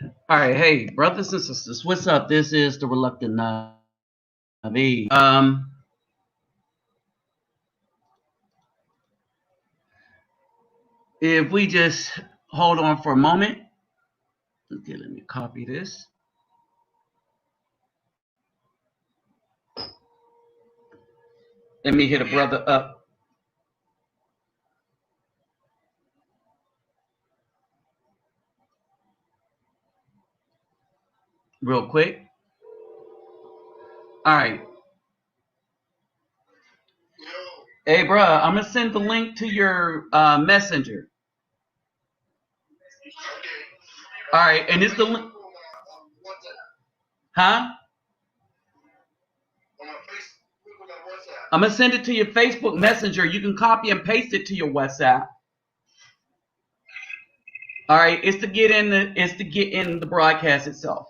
All right, hey, brothers and sisters, what's up? This is the Reluctant Nabi. If we just hold on for a moment, okay, let me copy this. Let me hit a brother up real quick. All right. Hey, bro, I'm gonna send the link to your messenger. All right, and it's the link, huh? I'm gonna send it to your Facebook Messenger. You can copy and paste it to your WhatsApp. All right, it's to get in the broadcast itself.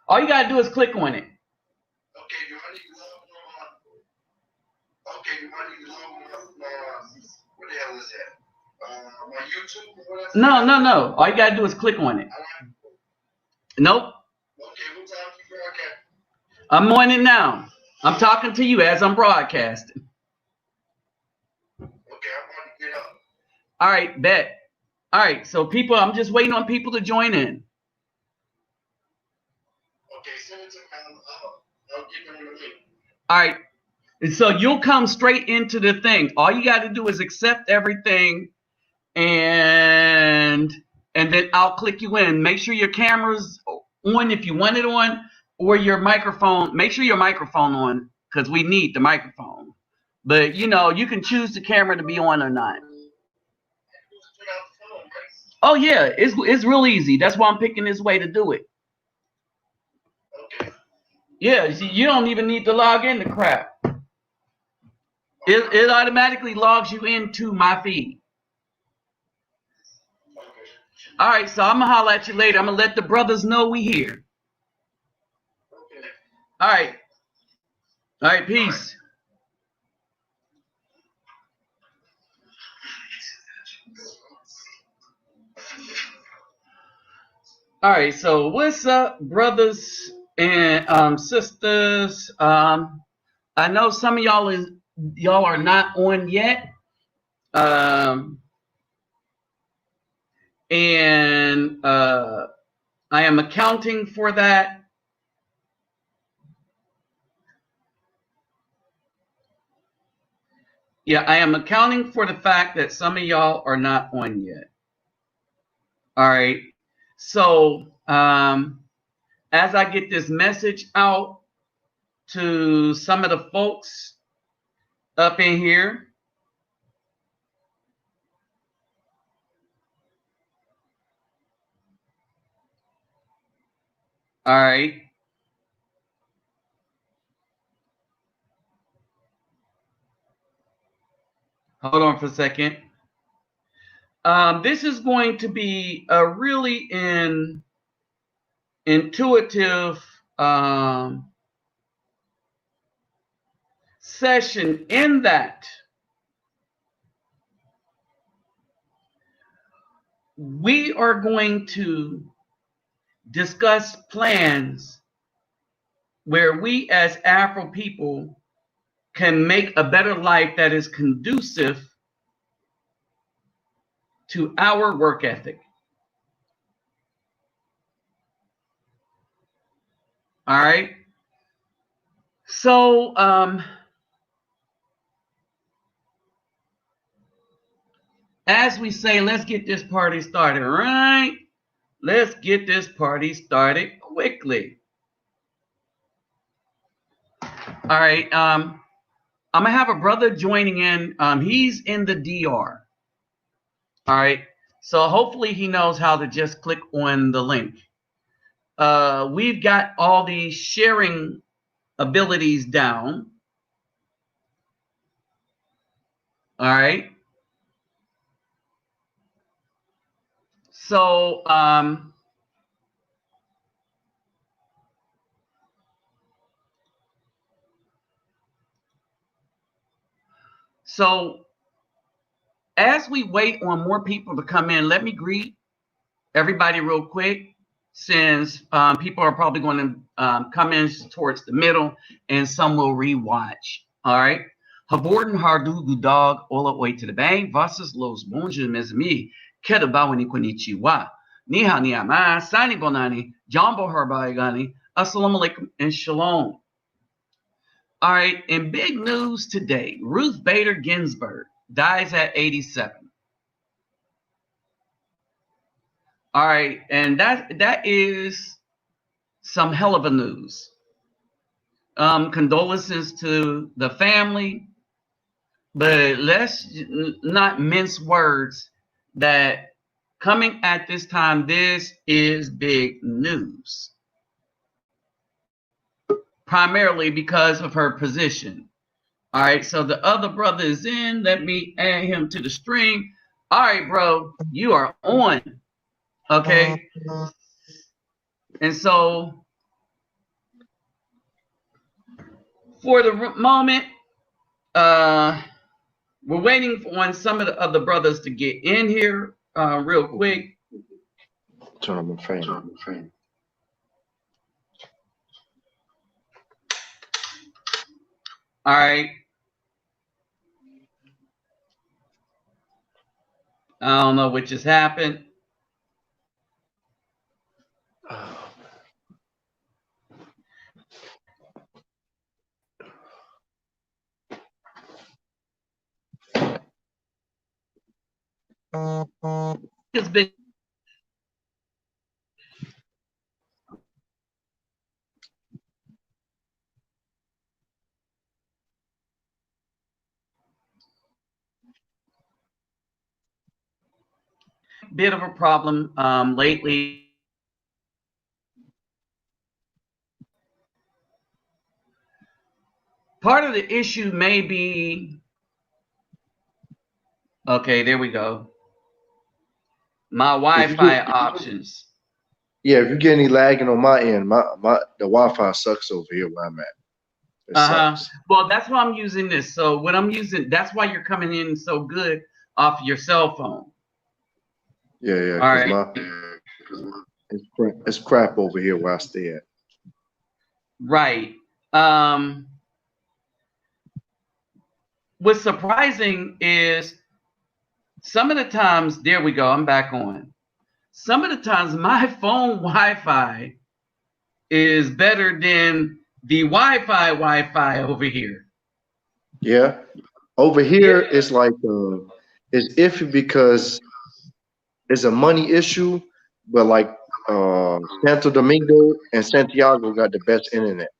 All you gotta do is click on it. What the hell is that? My YouTube? No. All you gotta do is click on it. Nope. Okay, what time you broadcast? I'm on it now. I'm talking to you as I'm broadcasting. Okay, I'm going to get up. All right, bet. All right, so people, I'm just waiting on people to join in. Okay, send it to me. I'll get them in a minute. All right. And so you'll come straight into the thing. All you got to do is accept everything, and then I'll click you in. Make sure your camera's on if you want it on, or your microphone. Make sure your microphone on because we need the microphone. But you know, you can choose the camera to be on or not. Oh yeah, it's real easy. That's why I'm picking this way to do it. Okay. Yeah, you don't even need to log in to crap. It automatically logs you into my feed. All right, so I'm gonna holler at you later. I'm gonna let the brothers know we here. All right, peace. All right, so what's up, brothers and sisters? I know some of y'all are not on yet. And I am accounting for that. Yeah, I am accounting for the fact that some of y'all are not on yet. All right. So as I get this message out to some of the folks up in here, all right. Hold on for a second. This is going to be a really intuitive session in that we are going to discuss plans where we as Afro people can make a better life that is conducive to our work ethic. All right. So as we say, let's get this party started, right? Let's get this party started quickly. All right. I'm gonna have a brother joining in. He's in the DR. All right. So hopefully he knows how to just click on the link. We've got all these sharing abilities down. All right. So as we wait on more people to come in, let me greet everybody real quick, since people are probably going to come in towards the middle, and some will rewatch. All right. Haborden hardu dog all the way to the bank versus los bonjour mes amis. Kedabawani konnichiwa. Niha niyama, sani bonani, jumbo herbaigani, assalamu alaikum, and shalom. All right, in big news today, Ruth Bader Ginsburg dies at 87. All right, and that is some hell of a news. Condolences to the family, but let's not mince words that coming at this time, this is big news. Primarily because of her position. All right, so the other brother is in. Let me add him to the stream. All right, bro, you are on. Okay. And so for the moment, we're waiting on some of the other brothers to get in here real quick. Turn on my frame. All right. I don't know what just happened. It's been a bit of a problem lately. Part of the issue may be, okay, there we go. My Wi-Fi options. Yeah, if you get any lagging on my end, the Wi-Fi sucks over here where I'm at. Well, that's why I'm using this. So what I'm using, that's why you're coming in so good off your cell phone. Yeah. All right. It's crap over here where I stay at. Right. What's surprising is some of the times, there we go, I'm back on. Some of the times my phone Wi-Fi is better than the Wi-Fi over here. Yeah. Over here, it's like, it's iffy because it's a money issue, but like Santo Domingo and Santiago got the best internet.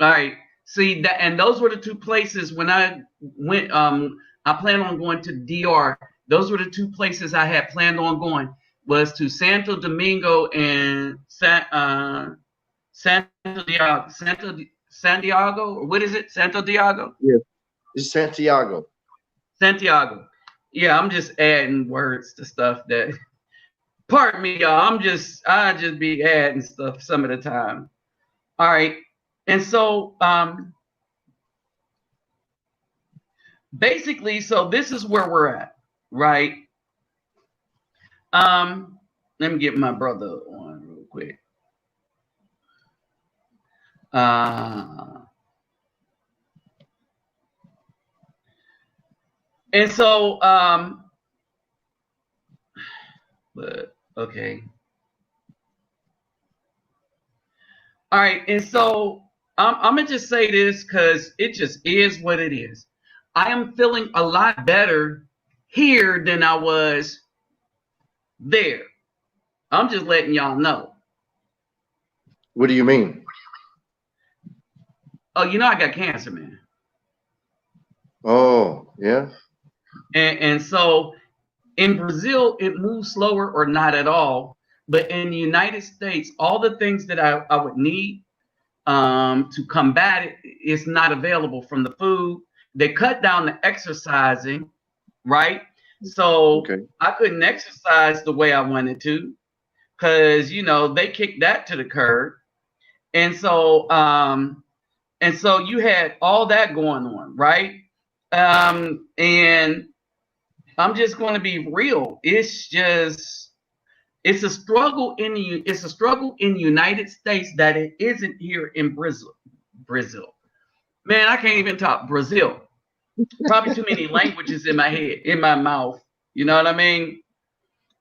All right. See that, and those were the two places when I went. I planned on going to DR. Those were the two places I had planned on going. Was to Santo Domingo and Santiago. Or what is it? Santo Diego? Yeah, it's Santiago. Santiago. Yeah, I'm just adding words to stuff that. Pardon me, y'all. I just be adding stuff some of the time. All right, and so basically, so this is where we're at, right? Let me get my brother on real quick. And so, but okay. All right, and so I'm gonna just say this because it just is what it is. I am feeling a lot better here than I was there. I'm just letting y'all know. What do you mean? Oh, you know I got cancer, man. Oh, yeah. And so in Brazil, it moves slower or not at all. But in the United States, all the things that I would need to combat it is not available from the food. They cut down the exercising, right? So I couldn't exercise the way I wanted to because, they kicked that to the curb. And so you had all that going on, right? And I'm just going to be real. It's just It's a struggle in the United States that it isn't here in Brazil. Man, I can't even talk Brazil. Probably too many languages in my head, in my mouth. You know what I mean?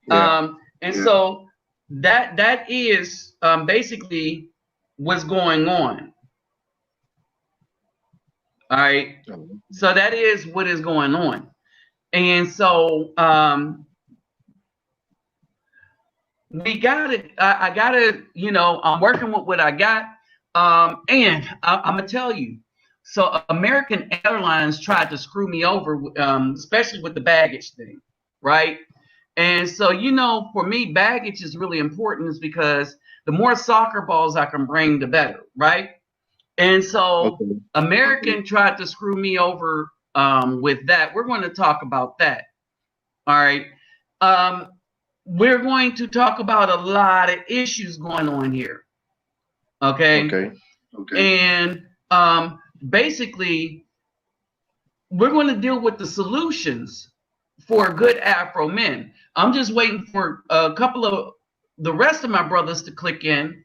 Yeah. So that is basically what's going on. All right. So that is what is going on. And so we got it. I gotta, I'm working with what I got. And I'm gonna tell you. So American Airlines tried to screw me over, especially with the baggage thing, right? And so, for me, baggage is really important, is because the more soccer balls I can bring, the better, right? And so American tried to screw me over with that. We're going to talk about that. All right. We're going to talk about a lot of issues going on here. Okay. And basically, we're going to deal with the solutions for good Afro men. I'm just waiting for a couple of the rest of my brothers to click in,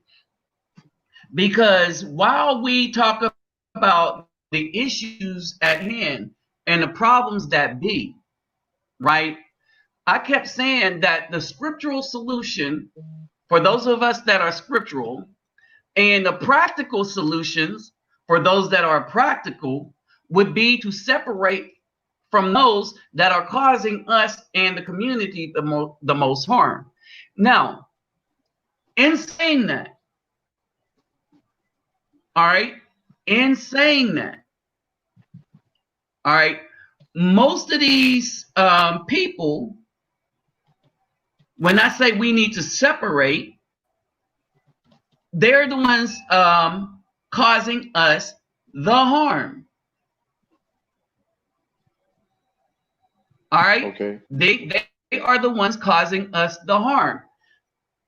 because while we talk about the issues at hand and the problems that be, right? I kept saying that the scriptural solution for those of us that are scriptural, and the practical solutions for those that are practical, would be to separate from those that are causing us and the community the most harm. Now, in saying that, all right, in saying that, all right, most of these people, when I say we need to separate, they're the ones causing us the harm. All right. Okay. They are the ones causing us the harm.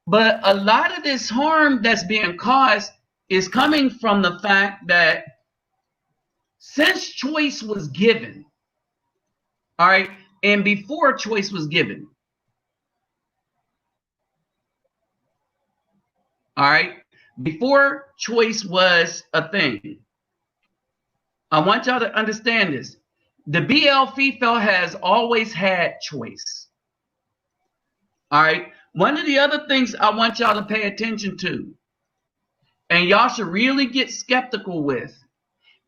But a lot of this harm that's being caused is coming from the fact that since choice was given, all right, and before choice was given, all right, before choice was a thing, I want y'all to understand this. The Bl-Fefails has always had choice. All right. One of the other things I want y'all to pay attention to, and y'all should really get skeptical with,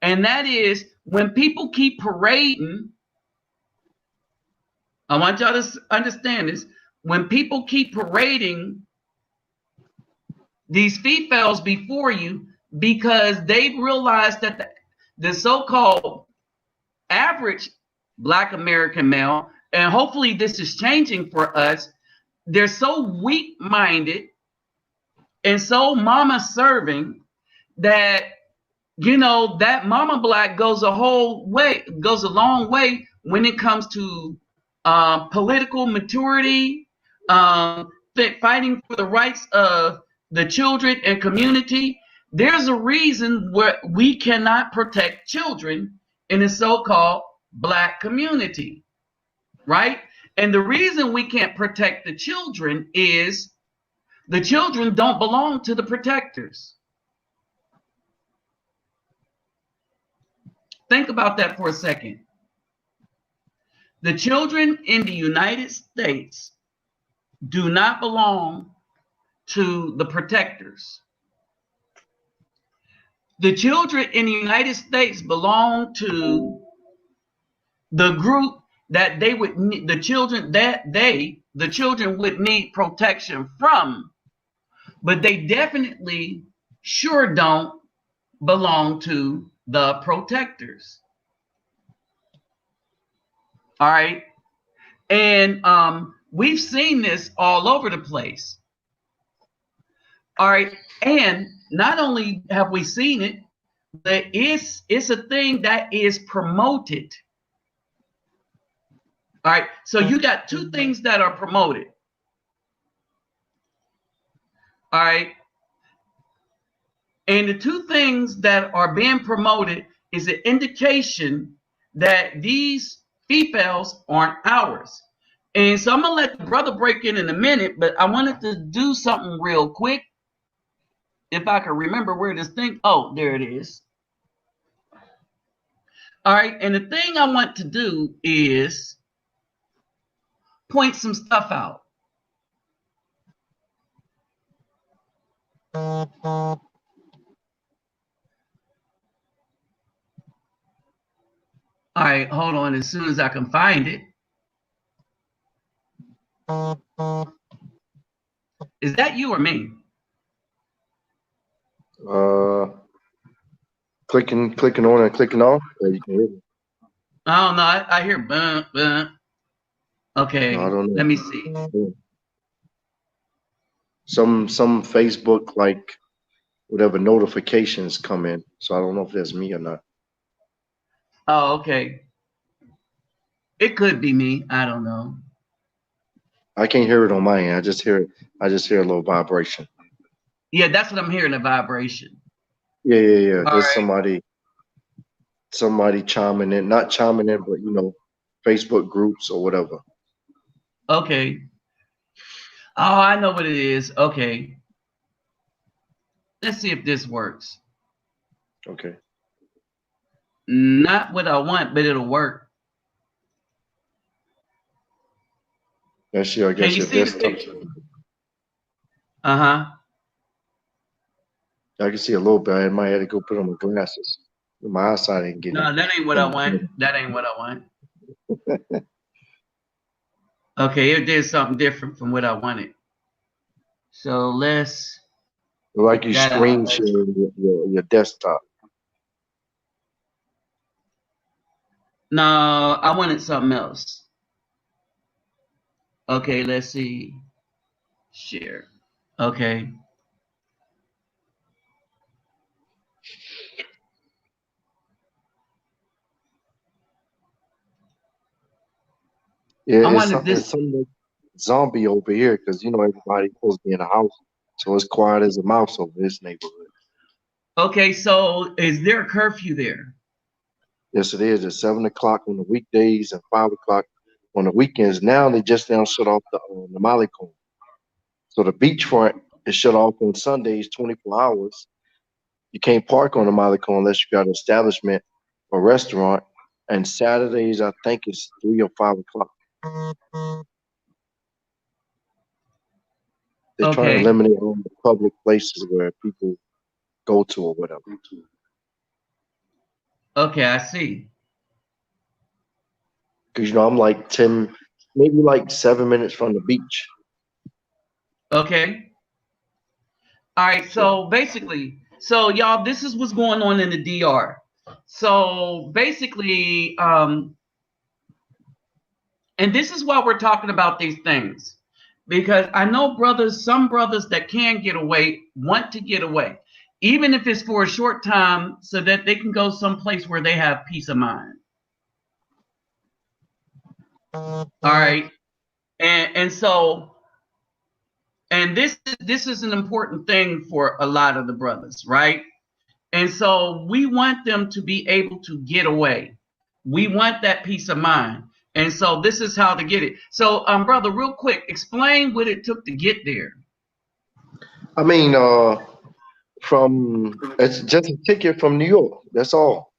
and that is when people keep parading. I want y'all to understand this. When people keep parading these Fefails before you, because they've realized that the so-called average Black American male, and hopefully this is changing for us, they're so weak-minded and so mama serving that, that mama Black goes a long way when it comes to political maturity, fighting for the rights of the children and community. There's a reason where we cannot protect children in the so-called Black community, right? And the reason we can't protect the children is the children don't belong to the protectors. Think about that for a second. The children in the United States do not belong to the protectors. The children in the United States belong to the group that they would need, the children would need protection from, but they definitely sure don't belong to the protectors. All right. And we've seen this all over the place. All right. And not only have we seen it, but it's a thing that is promoted. All right. So you got two things that are promoted. All right. And the two things that are being promoted is an indication that these Fefails aren't ours. And so I'm gonna let the brother break in a minute, but I wanted to do something real quick. If I can remember where this thing, oh, there it is. All right, and the thing I want to do is point some stuff out. All right, hold on. As soon as I can find it. Is that you or me? Clicking on and clicking off. You can hear me. I don't know. I hear bump, bump. Okay, No, I don't know. let me see. Some Facebook like whatever notifications come in, so I don't know if that's me or not. Oh, okay. It could be me. I don't know. I can't hear it on my end. I just hear a little vibration. Yeah, that's what I'm hearing, a vibration. Yeah. All There's right. somebody chiming in, not chiming in, but Facebook groups or whatever. Okay. Oh, I know what it is. Okay. Let's see if this works. Okay. Not what I want, but it'll work. That's your, I Can guess, you your see the desktop. picture? Uh-huh. I can see a little bit. I might have to go put on my glasses. My eyesight ain't getting. No, that ain't what I want. That ain't what I want. Okay, it did something different from what I wanted. So let's Like you that screen out. sharing your desktop. No, I wanted something else. Okay, let's see. Share. Okay. Yeah, I it's wanted this. some like zombie over here because everybody's supposed to be in the house, so it's quiet as a mouse over this neighborhood. Okay, so is there a curfew there? Yes, it is. It's 7 o'clock on the weekdays and 5 o'clock on the weekends. Now they just now shut off the Malecon. So the beachfront is shut off on Sundays 24 hours. You can't park on the Malecon unless you got an establishment or restaurant. And Saturdays, I think it's 3 or 5 o'clock. They're trying to Okay. eliminate all the public places where people go to or whatever. Okay, I see. Because I'm like 10, maybe like 7 minutes from the beach. Okay. All right. So So basically, so y'all, this is what's going on in the DR. So basically, and this is why we're talking about these things, because I know some brothers that can get away, want to get away, even if it's for a short time, so that they can go someplace where they have peace of mind. All right. And so, and this is an important thing for a lot of the brothers, right? And so we want them to be able to get away. We want that peace of mind. And so this is how to get it. So, brother, real quick, explain what it took to get there. I mean, it's just a ticket from New York. That's all.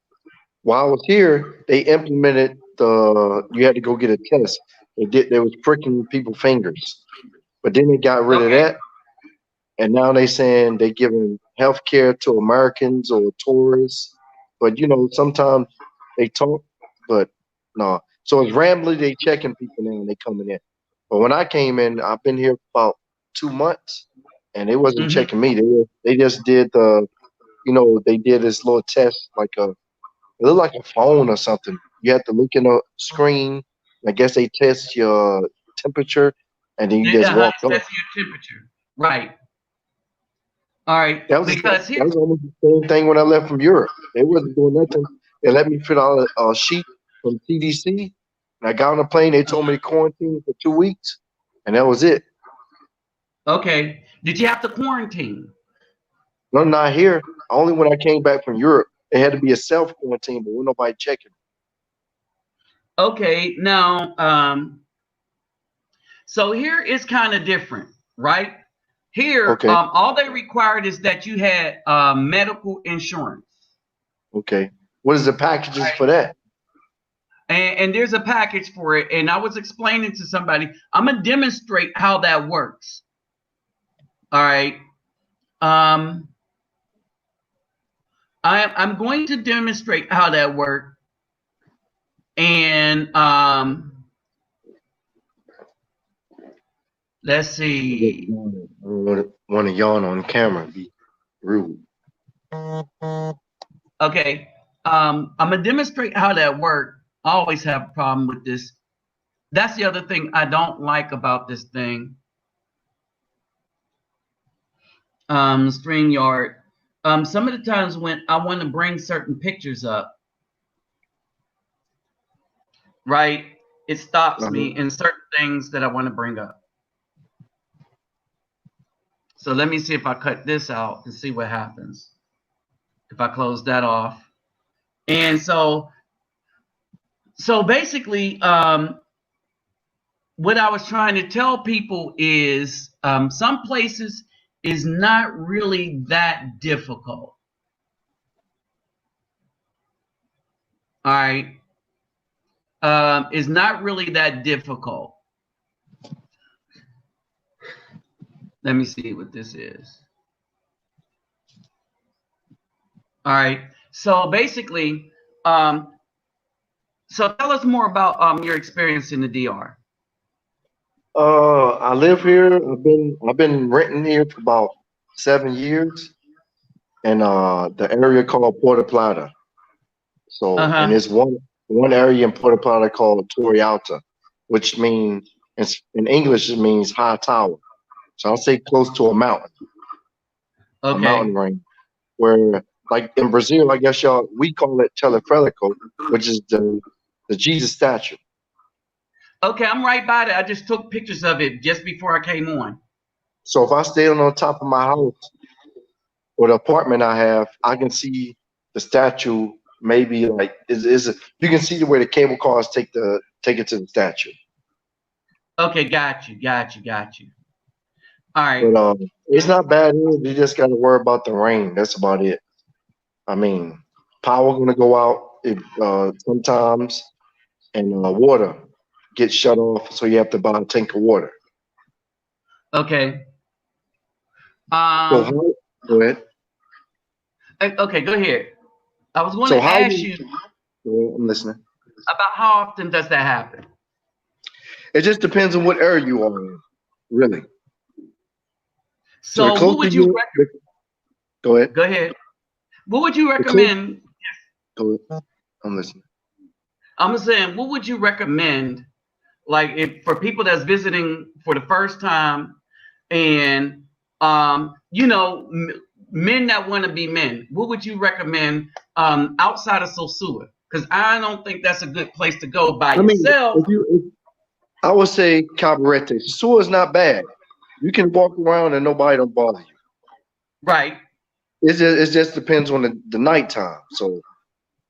While I was here, they implemented you had to go get a test. They was pricking people's fingers, but then they got rid of Okay. that, and now they saying they giving health care to Americans or tourists. But sometimes they talk, but no. So it's randomly they checking people now and they coming in. But when I came in, I've been here about 2 months, and they wasn't Mm-hmm. checking me. They just did they did this little test like it looked like a phone or something. You have to look in a screen. I guess they test your temperature, and then you just Uh-huh. walk off. That's your temperature. Right. All right. That was Because that was almost the same thing when I left from Europe. They wasn't doing nothing. They let me fill out a sheet from CDC. And I got on the plane. They told me to quarantine for 2 weeks, and that was it. okay. Did you have to quarantine? No, not here. Only when I came back from Europe, it had to be a self quarantine, but with nobody checking. Okay. Now, So here is kind of different, right? Here, Okay. all they required is that you had medical insurance. Okay. What is the packages for that? And there's a package for it. And I was explaining to somebody, I'm gonna demonstrate how that works. All right. I'm going to demonstrate how that works. And let's see. I don't want to yawn on camera. Be rude. Okay. I'm gonna demonstrate how that works. I always have a problem with this. That's the other thing I don't like about this thing. StreamYard. Some of the times when I want to bring certain pictures up, right, it stops me in certain things that I want to bring up. So let me see if I cut this out and see what happens. If I close that off. And so basically, what I was trying to tell people is some places is not really that difficult. All right. Is not really that difficult. Let me see what this is. All right. So basically, so tell us more about your experience in the DR. I live here. I've been renting here for about 7 years, in the area called Puerto Plata. So, and Uh-huh. there's one area in Puerto Plata called Torre Alta, which means in English it means high tower. So I'll say close to a mountain Okay. range. Where, like in Brazil, I guess we call it teleférico, which is the Jesus statue. Okay, I'm right by that. I just took pictures of it just before I came on. So if I stay on top of my house or the apartment I have, I can see the statue. Maybe like you can see where the cable cars take it to the statue. Okay, got you. All right. But it's not bad. You just got to worry about the rain. That's about it. I mean, power gonna go out sometimes, and water gets shut off, so you have to buy a tank of water. Okay. So how, go ahead. Okay, go ahead. I was going So to how ask you? you I'm listening. about how often does that happen? It just depends on what area you are in, really. So the So, what closer would you go ahead. go ahead? What would you The close, recommend? go ahead. I'm listening. I'm saying, what would you recommend, like, if for people that's visiting for the first time, and men that want to be men, what would you recommend outside of Sosua? Because I don't think that's a good place to go by I mean, yourself. I would say Cabarete. Sua is not bad. You can walk around and nobody don't bother you. Right. It just depends on the nighttime. So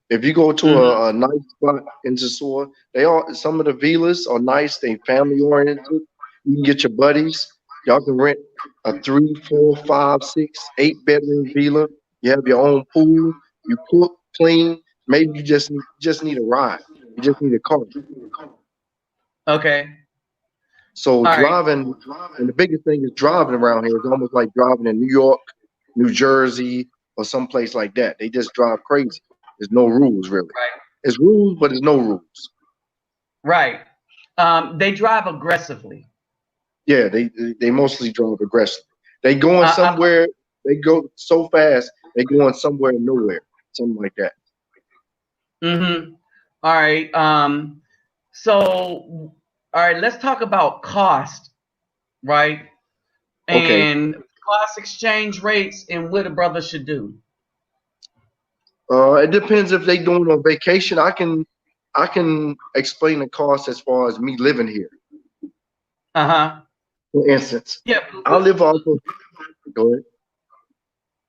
if you go to Mm-hmm. a nice spot in Sasua, some of the villas are nice. They family oriented. You can get your buddies. Y'all can rent a 3, 4, 5, 6, 8 bedroom villa. You have your own pool. You cook, clean. Maybe you just need a ride. You just need a car. Okay. So All right. driving, and the biggest thing is driving around here is almost like driving in New York, New Jersey, or someplace like that. They just drive crazy. There's no rules really. Right. It's rules, but there's no rules. Right. They drive aggressively. Yeah, they mostly drove aggressively. They going Uh, somewhere. They go so fast. They going somewhere nowhere. Something like that. mm-hmm. All right. So, all right. Let's talk about cost, right? Okay. And cost exchange rates and what a brother should do. It depends if they going on vacation. I can explain the cost as far as me living here. Uh-huh. For instance, Yeah. I live off of. Go ahead.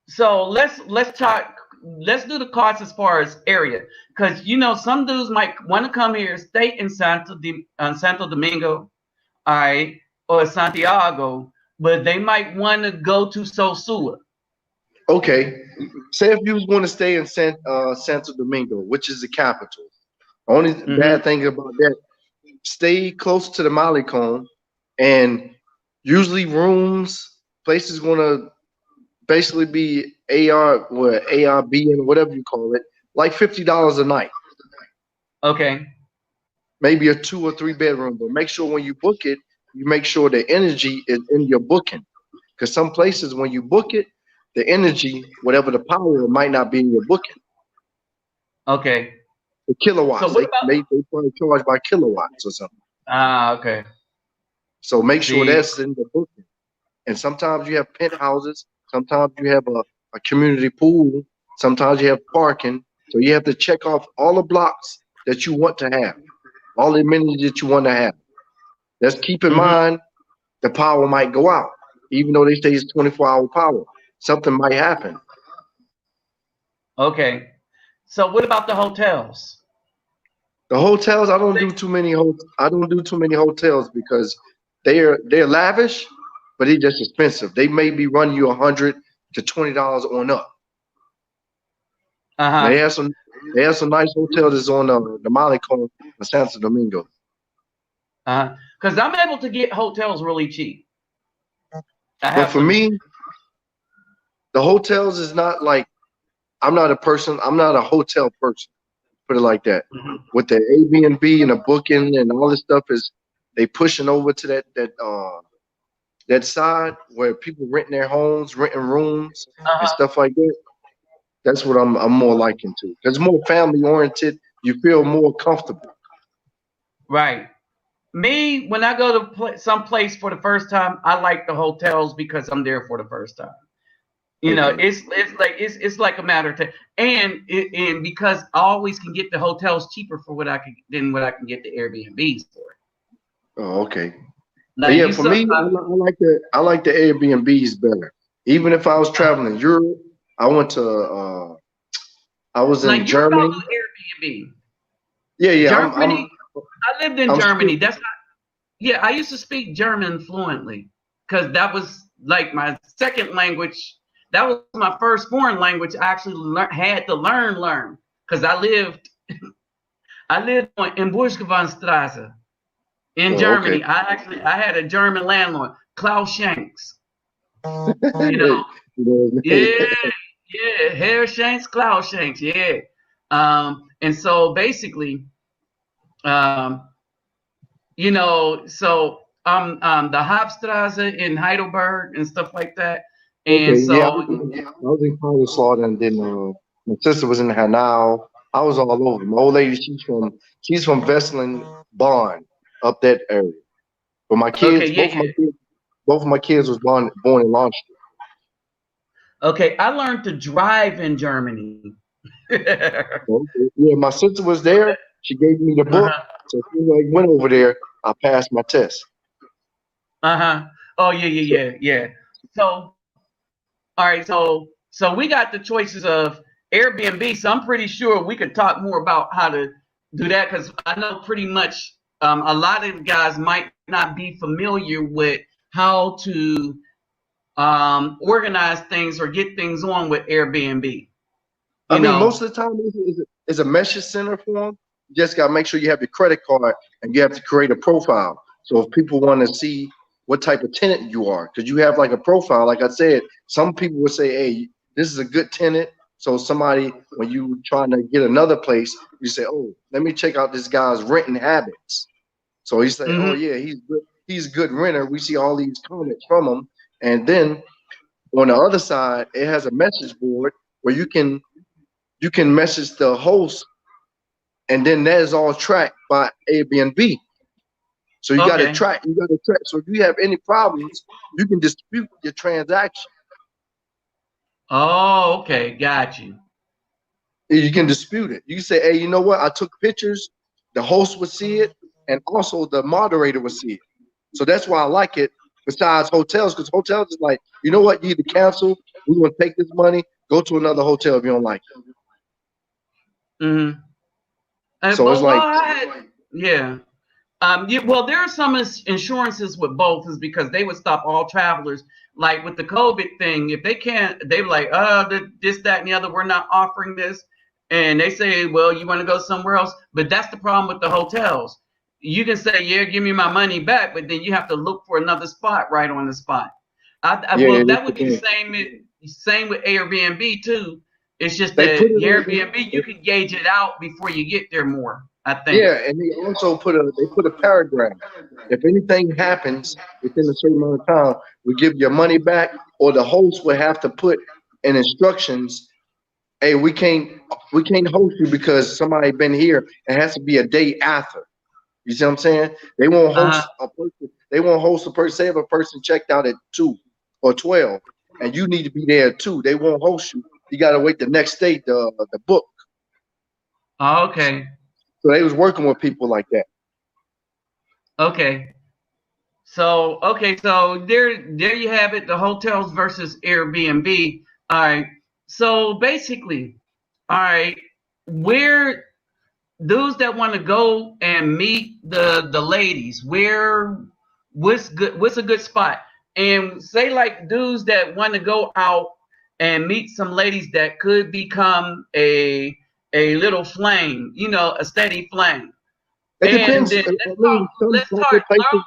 So let's talk. Let's do the cost as far as area, because some dudes might want to come here, stay in Santo Domingo, all right, or Santiago, but they might want to go to Sosua. Okay. Say if you was going to stay in Santo Domingo, which is the capital. Only Mm-hmm. bad thing about that, stay close to the Malecon, and usually rooms, places gonna basically be ARB and whatever you call it, like $50 a night. Okay. Maybe a 2 or 3 bedroom, but make sure when you book it, you make sure the energy is in your booking. Because some places when you book it, the energy, whatever the power, might not be in your booking. Okay. The So kilowatts, what they, about? they, they probably charge by kilowatts or something. Okay. So make sure See. that's in the booking. And sometimes you have penthouses, sometimes you have a community pool, sometimes you have parking. So you have to check off all the blocks that you want to have, all the amenities that you want to have. Let's keep in Mm-hmm. mind the power might go out, even though they say it's 24-hour power. Something might happen. Okay. So what about the hotels? The hotels, I don't do too many I don't do too many hotels because they're lavish, but they're just expensive. They may be running you $100 to $20 on up. Uh Now huh. they have some nice hotels that's on the Malecon of Santo Domingo. Uh huh. Because I'm able to get hotels really cheap. I But have for some. me, the hotels is not like I'm not a hotel person. Put it like that. Mhm. With the Airbnb and the booking and all this stuff is they pushing over to that side where people renting their homes, renting rooms and Uh-huh. stuff like that. That's what I'm more liking to. It's more family oriented. You feel more comfortable. Right. Me, when I go to some place for the first time, I like the hotels because I'm there for the first time. You know, Okay. it's like a matter of time, and because I always can get the hotels cheaper for what I can than what I can get the Airbnbs for. Oh, okay. Now But yeah, you for me, sometimes I like the Airbnbs better. Even if I was uh, traveling Europe, I went to I was now in you're Germany. talking Airbnb. Yeah, yeah. Germany, I lived in I'm still Germany. That's not, yeah. I used to speak German fluently because that was like my second language. That was my first foreign language. I actually had to learn because I lived in Burschgewandstraße in oh, okay. Germany. I had a German landlord, Klaus Shanks. You know, You know his name. yeah, yeah, Herr Shanks, Klaus Shanks, yeah. And so basically, um, so the Hauptstraße in Heidelberg and stuff like that. And Okay, yeah, so I was in Kaiserslautern, and then my sister was in Hanau. I was all over. My old lady, she's from Westland Bonn, up that area. But my okay, kids, yeah, both of my kids was born in Launchton. okay. I learned to drive in Germany. Okay. Yeah, my sister was there. She gave me the book. Uh-huh. So as soon as I went over there, I passed my test. Uh-huh. Oh yeah, So, yeah, yeah, yeah. So all right, so we got the choices of Airbnb. So I'm pretty sure we could talk more about how to do that because I know pretty much a lot of the guys might not be familiar with how to organize things or get things on with Airbnb. I You mean, know. most of the time it's a message center form. You just got to make sure you have your credit card and you have to create a profile. So if people want to see what type of tenant you are, because you have like a profile, like I said, some people would say, hey, this is a good tenant. So somebody, when you trying to get another place, you say, oh, let me check out this guy's renting habits. So he say, oh Hmm. yeah, he's a good renter. We see all these comments from him. And then on the other side, it has a message board where you can message the host, and then that is all tracked by Airbnb. So you got to Okay. track. You got to track. So if you have any problems, you can dispute your transaction. Oh, okay. Got you. You can dispute it. You say, hey, you know what? I took pictures. The host would see it, and also the moderator would see it. So that's why I like it. Besides hotels, because hotels is like, you know what? You either cancel. We're gonna take this money. Go to another hotel if you don't like it. Hmm. So it's Well, like, yeah. Yeah, well, there are some insurances with both, is because they would stop all travelers. Like with the COVID thing, if they can't, they were like, this, that, and the other, we're not offering this. And they say, well, you want to go somewhere else. But that's the problem with the hotels. You can say, yeah, give me my money back, but then you have to look for another spot right on the spot. Yeah, Well, yeah, that would be the same with Airbnb too. It's just they put that it your on. Airbnb, you can gauge it out before you get there more, I think. Yeah, and they also put a paragraph. If anything happens within a certain amount of time, we give your money back, or the host will have to put in instructions. Hey, we can't host you because somebody been here. It has to be a day after. You see what I'm saying? They won't Uh-huh. host a person. They won't host a person. Say if a person checked out at 2 or 12, and you need to be there at 2, they won't host you. You got to wait the next day to the book. Okay. So they was working with people like that. Okay. So there you have it, the hotels versus Airbnb. All right. So basically, all right, where those that want to go and meet the ladies, what's a good spot? And say like dudes that want to go out and meet some ladies that could become a little flame, a steady flame. It And depends. then I mean, some let's some start places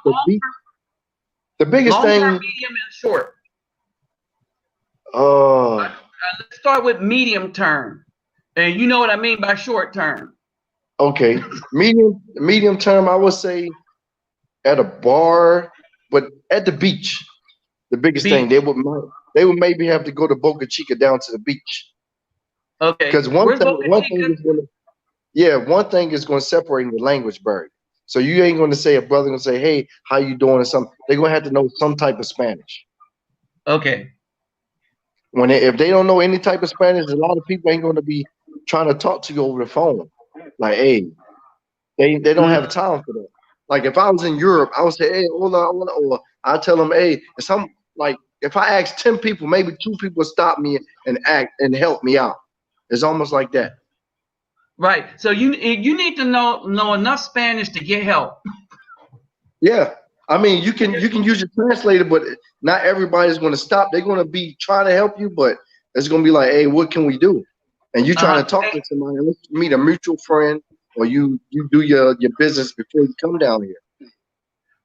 the biggest long term, thing. medium, and short. Uh, Let's start with medium term. And you know what I mean by short term. okay, medium term. I would say at a bar, but at the beach. The biggest thing Beach. they would maybe have to go to Boca Chica down to the beach Okay. because Where's Boca one thing Chica? is gonna yeah one thing is gonna separate the language bird. So you ain't gonna say a brother gonna say hey how you doing or something. They're gonna have to know some type of Spanish. Okay. If they don't know any type of Spanish, a lot of people ain't gonna be trying to talk to you over the phone. Like hey, they don't have Mm, time for that. Like if I was in Europe, I would say, hey, hold on, or I tell them, hey, if some like if I ask 10 people, maybe 2 people stop me and act and help me out. It's almost like that. right. So you need to know enough Spanish to get help. Yeah. I mean, you can use your translator, but not everybody's going to stop. They're going to be trying to help you, but it's going to be like, hey, what can we do? And you trying Uh-huh. to talk to somebody, let's meet a mutual friend, or you do your business before you come down here.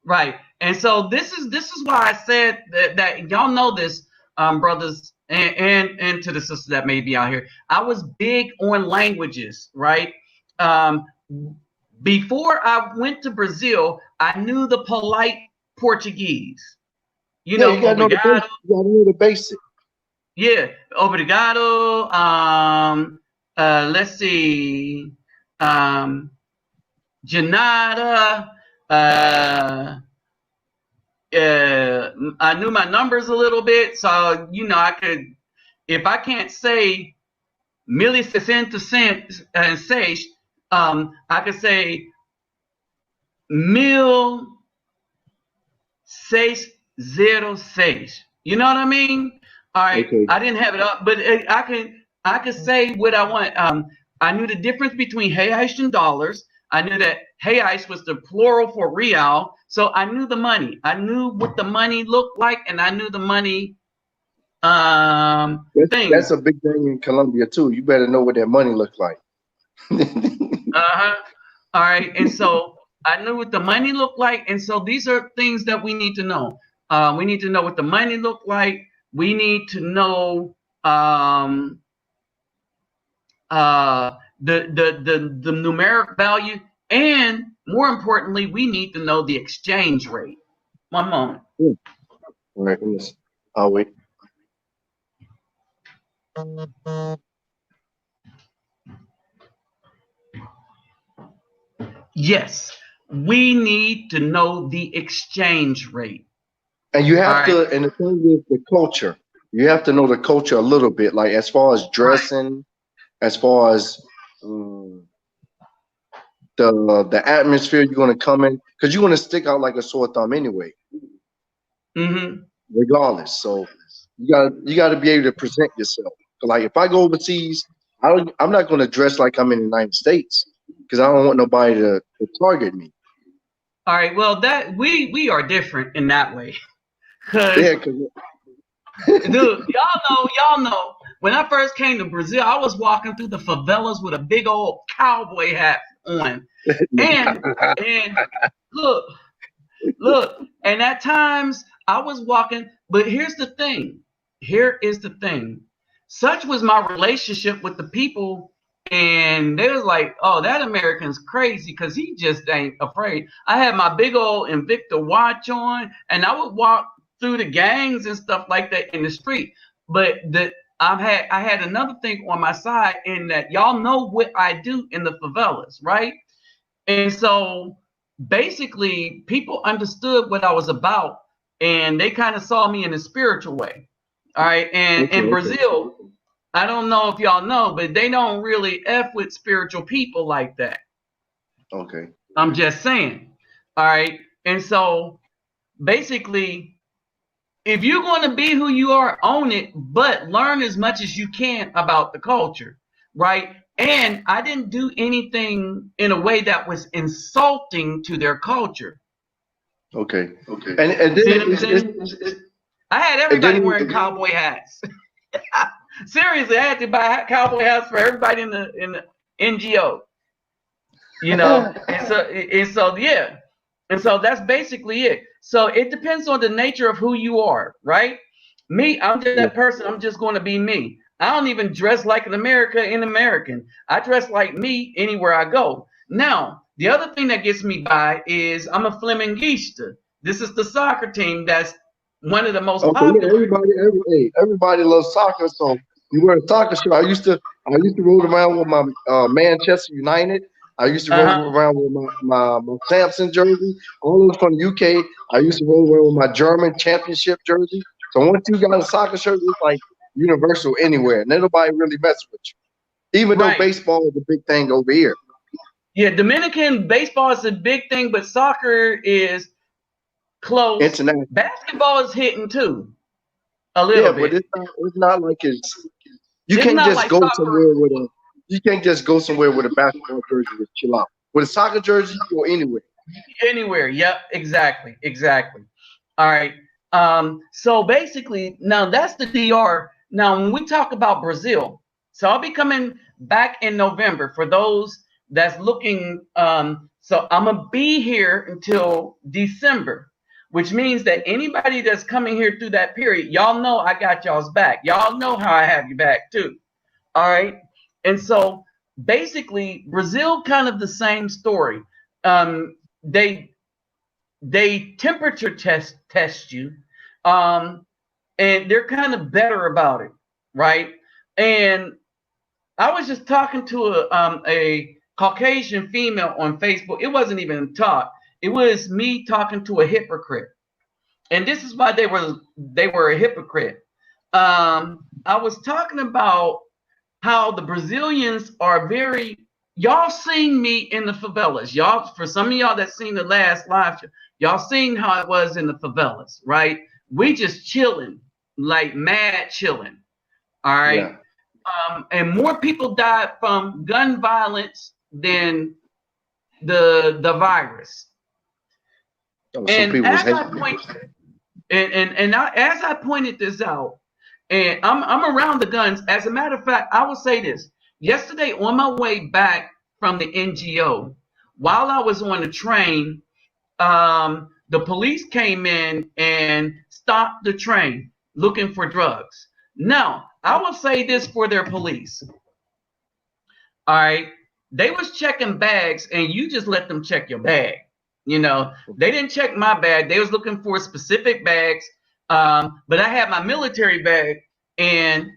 Right. And so this is why I said that y'all know this, brothers and to the sisters that may be out here. I was big on languages, right? Um, Before I went to Brazil, I knew the polite Portuguese. Yeah, you gotta know the Obrigado. basic. You gotta know the basic. Yeah, obrigado. Let's see. Um, Janada. Uh, I knew my numbers a little bit, so I could, if I can't say millicent and seis, I could say mil seis zero seis. You know what I mean? All right, Okay. I didn't have it up, but I could say what I want. I knew the difference between reais and dollars. I knew that reais was the plural for real, so I knew the money. I knew what the money looked like, and I knew the money That's things. a big thing in Colombia too. You better know what that money looks like. Uh-huh. All right. And so I knew what the money looked like. And so these are things that we need to know. We need to know what the money looked like. We need to know the numeric value. And more importantly, we need to know the exchange rate. One moment. Yeah. All right, listen. I'll wait. Yes, we need to know the exchange rate. And you All have right. to, and the thing is the culture. You have to know the culture a little bit, like as far as Right. dressing, as far as um, the atmosphere you're gonna come in, because you're gonna stick out like a sore thumb anyway, Mm-hmm. regardless. So you gotta be able to present yourself. So like if I go overseas, I'm not gonna dress like I'm in the United States because I don't want nobody to target me. All right. Well, that we are different in that way. Cause, Yeah, 'cause dude, y'all know. When I first came to Brazil, I was walking through the favelas with a big old cowboy hat on, and look, look, and at times I was walking. But here's the thing. Here is the thing. Such was my relationship with the people, and they was like, "Oh, that American's crazy because he just ain't afraid." I had my big old Invicta watch on, and I would walk through the gangs and stuff like that in the street. But I had another thing on my side in that y'all know what I do in the favelas, right? And so basically, people understood what I was about, and they kind of saw me in a spiritual way. All right, and okay, in okay, Brazil, I don't know if y'all know, but they don't really f with spiritual people like that. okay, I'm just saying. All right, and so basically, if you're going to be who you are, own it, but learn as much as you can about the culture, right? And I didn't do anything in a way that was insulting to their culture. okay. Okay. And then See what I'm it's saying? I had and everybody then wearing cowboy hats. Seriously, I had to buy cowboy hats for everybody in the NGO. And so yeah, and so that's basically it. So it depends on the nature of who you are, right? Me, I'm just yeah, that person. I'm just going to be me. I don't even dress like an American. I dress like me anywhere I go. Now, the other thing that gets me by is I'm a Flamenguista. This is the soccer team that's one of the most okay, yeah. popular. Everybody loves soccer, so you wear a soccer shirt. I used to roll around with my Manchester United. I used to roll Uh-huh. around with my Samson jersey. All of from the UK. I used to roll around with my German championship jersey. So once you got a soccer shirt, it's like universal anywhere, and nobody really messes with you. Even though Right. baseball is a big thing over here. Yeah, Dominican baseball is a big thing, but soccer is close. International. Basketball is hitting too, a little Yeah, but bit. it's not like it's you It's can't not just like go soccer. somewhere with a you can't just go somewhere with a basketball jersey and chill out. With a soccer jersey, you go anywhere. Anywhere. Yep, exactly. Exactly. All right. So basically, now that's the DR. Now, when we talk about Brazil, so I'll be coming back in November for those that's looking. So I'm gonna be here until December, which means that anybody that's coming here through that period, y'all know I got y'all's back. Y'all know how I have you back too. All right. And so basically, Brazil kind of the same story. Um, they they temperature test you, um, and they're kind of better about it, right? And I was just talking to a Caucasian female on Facebook. It wasn't even talk. It was me talking to a hypocrite, and this is why they were a hypocrite. I was talking about how the Brazilians are very. Y'all seen me in the favelas. Y'all, for some of y'all that seen the last live show, y'all seen how it was in the favelas, right? We just chilling, like mad chilling. All right. Yeah. And more people died from gun violence than the virus. Oh, some And people was as I hating. point as I pointed this out, and I'm around the guns. As a matter of fact, I will say this. Yesterday, on my way back from the NGO, while I was on the train, the police came in and stopped the train looking for drugs. Now, I will say this for their police. All right. They was checking bags and you just let them check your bag. They didn't check my bag. They was looking for specific bags. But I had my military bag and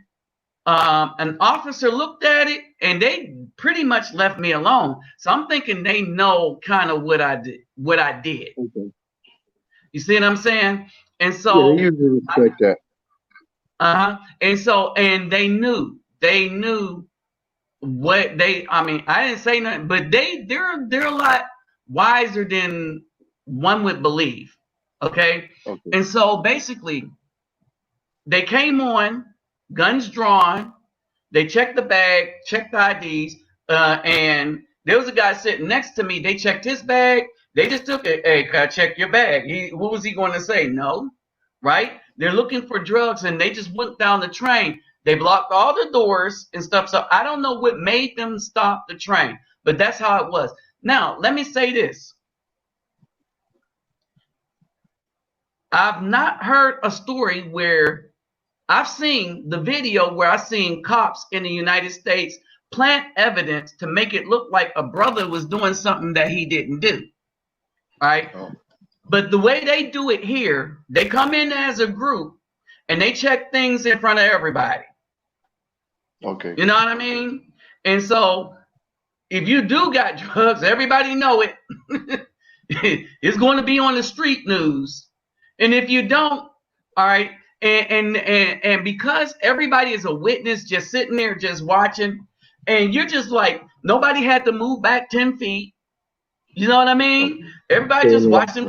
an officer looked at it and they pretty much left me alone. So I'm thinking they know kind of what I did. Okay. You see what I'm saying? And Yeah, they so, usually respect that. and they knew I mean, I didn't say nothing, but they're a lot wiser than one would believe. Okay. Okay. And so basically they came on, guns drawn, they checked the bag, checked the IDs, and there was a guy sitting next to me. They checked his bag, They just took it. Hey, can I check your bag? What was he going to say? No, right? They're looking for drugs, and they just went down the train. They blocked all the doors and stuff. So I don't know what made them stop the train, but that's how it was. Now, let me say this. I've not heard a story where I've seen the video where I've seen cops in the United States plant evidence to make it look like a brother was doing something that he didn't do. Right? Oh. But the way they do it here, they come in as a group and they check things in front of everybody. Okay. You know what I mean? And so if you do got drugs, everybody know it. It's going to be on the street news. And if you don't, all right, and because everybody is a witness just sitting there just watching, and you're just like, nobody had to move back 10 feet. You know what I mean? Everybody just watched him.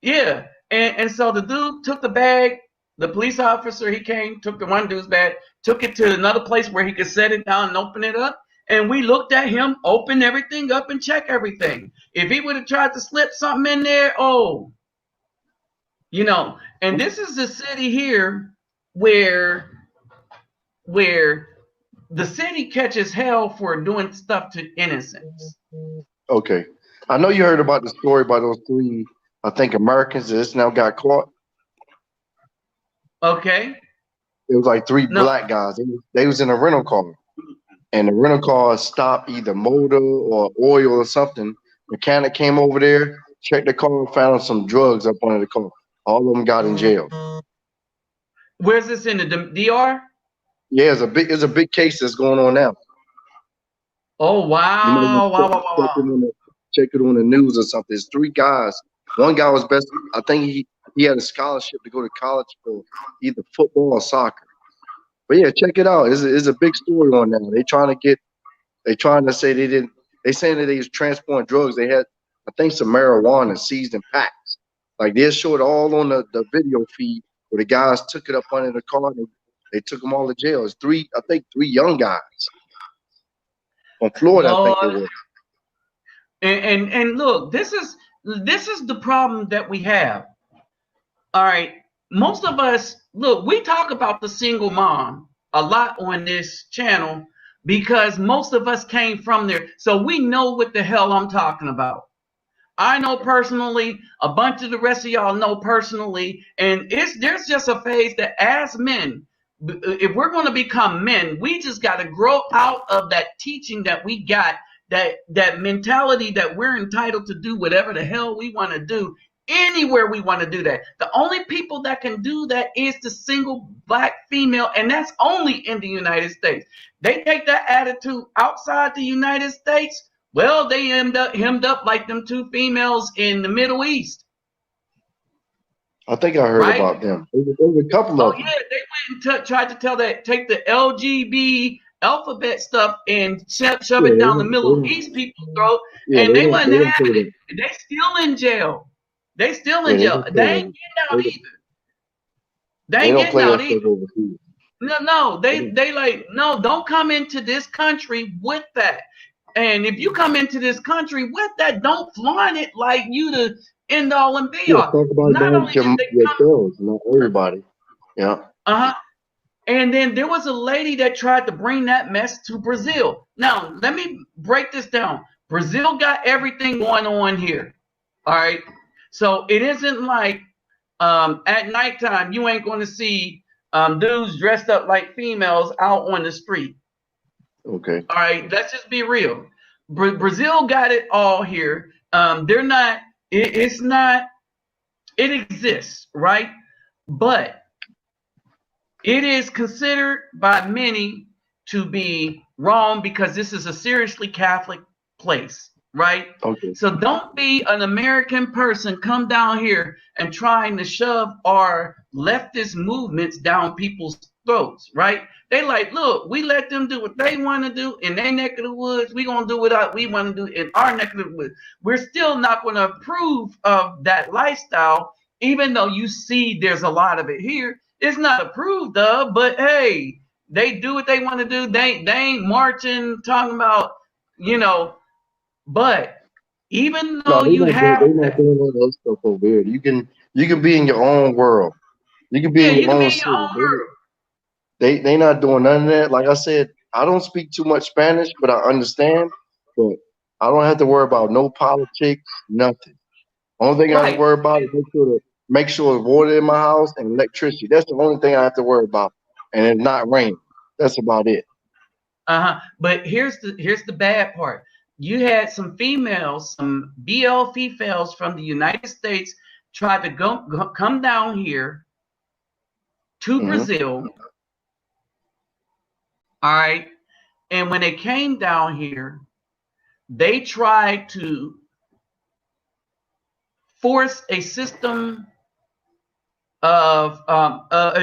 Yeah. And so the dude took the bag. The police officer, he came, took the one dude's bag, took it to another place where he could set it down and open it up. And we looked at him, open everything up and check everything. If he would have tried to slip something in there, oh, you know, and this is the city here where the city catches hell for doing stuff to innocents. Okay. I know you heard about the story about those 3, I think, Americans that just now got caught. Okay. It was like 3 black guys. They was in a rental car. And the rental car stopped either motor or oil or something. Mechanic came over there, checked the car, and found some drugs up under the car. All of them got in jail. Where's this in the DR? Yeah, it's a big case that's going on now. Oh wow! Check it on the news or something. There's 3 guys. One guy was best. I think he had a scholarship to go to college for either football or soccer. But yeah, check it out. It's a big story on now. They trying to say they saying that they was transporting drugs. They had, I think, some marijuana seized in packs. Like they showed all on the video feed where the guys took it up under the car and they took them all to jail. It's 3 young guys on Florida. Lord. I think they were. And look, this is the problem that we have. All right, most of us, look, we talk about the single mom a lot on this channel because most of us came from there, so we know what the hell I'm talking about. I know personally, a bunch of the rest of y'all know personally, and there's just a phase that as men, if we're going to become men, we just got to grow out of that teaching that we got, that mentality that we're entitled to do whatever the hell we want to do, anywhere we want to do that. The only people that can do that is the single black female, and that's only in the United States. They take that attitude outside the United States, well, they end up hemmed up like them 2 females in the Middle East. I think I heard about them. There was a couple of them. Yeah, they went and tried to take the LGB alphabet stuff and shove it down the Middle East people's throat, and they wasn't having it. They still in jail. They still in jail. They ain't getting out either. They ain't getting out either. No, they like, no, don't come into this country with that. And if you come into this country with that, don't flaunt it like you the end all and be all. Talk about not only yourselves, not everybody. Yeah. And then there was a lady that tried to bring that mess to Brazil. Now, let me break this down. Brazil got everything going on here. All right. So it isn't like at nighttime, you ain't going to see dudes dressed up like females out on the street. Okay. All right. Let's just be real. Brazil got it all here. They're not, it's not, it exists, right? But it is considered by many to be wrong because this is a seriously Catholic place, right? Okay. So don't be an American person come down here and trying to shove our leftist movements down people's throats, right? They like, look, we let them do what they want to do in their neck of the woods. We're going to do what we want to do in our neck of the woods. We're still not going to approve of that lifestyle, even though you see there's a lot of it here. It's not approved of, but hey, they do what they want to do. They ain't marching, talking about, you know, but Even No, though you they're have not that. doing all that stuff over here. You can be in your own world. You can be Yeah, in you your can be own in your city. own world. They not doing none of that. Like I said, I don't speak too much Spanish, but I understand. But I don't have to worry about no politics, nothing. Only thing I have to Right. worry about is make sure there's water in my house and electricity. That's the only thing I have to worry about. And it's not raining. That's about it. Uh-huh. But here's the bad part. You had some females, some Bl-Fefails from the United States try to come down here to Hmm. Brazil. All right. And when they came down here, they tried to force a system of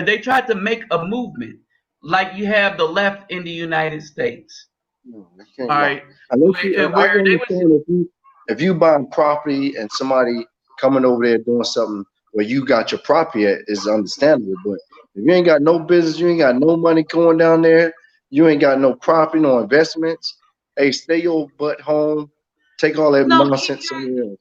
they tried to make a movement like you have the left in the United States. No, they can't All not. right. Unless you, I Where can they was understand if you buying property and somebody coming over there doing something where you got your property at is understandable. But if you ain't got no business, you ain't got no money going down there, you ain't got no property, no investments. Hey, stay your butt home. Take all that no keep nonsense your somewhere else.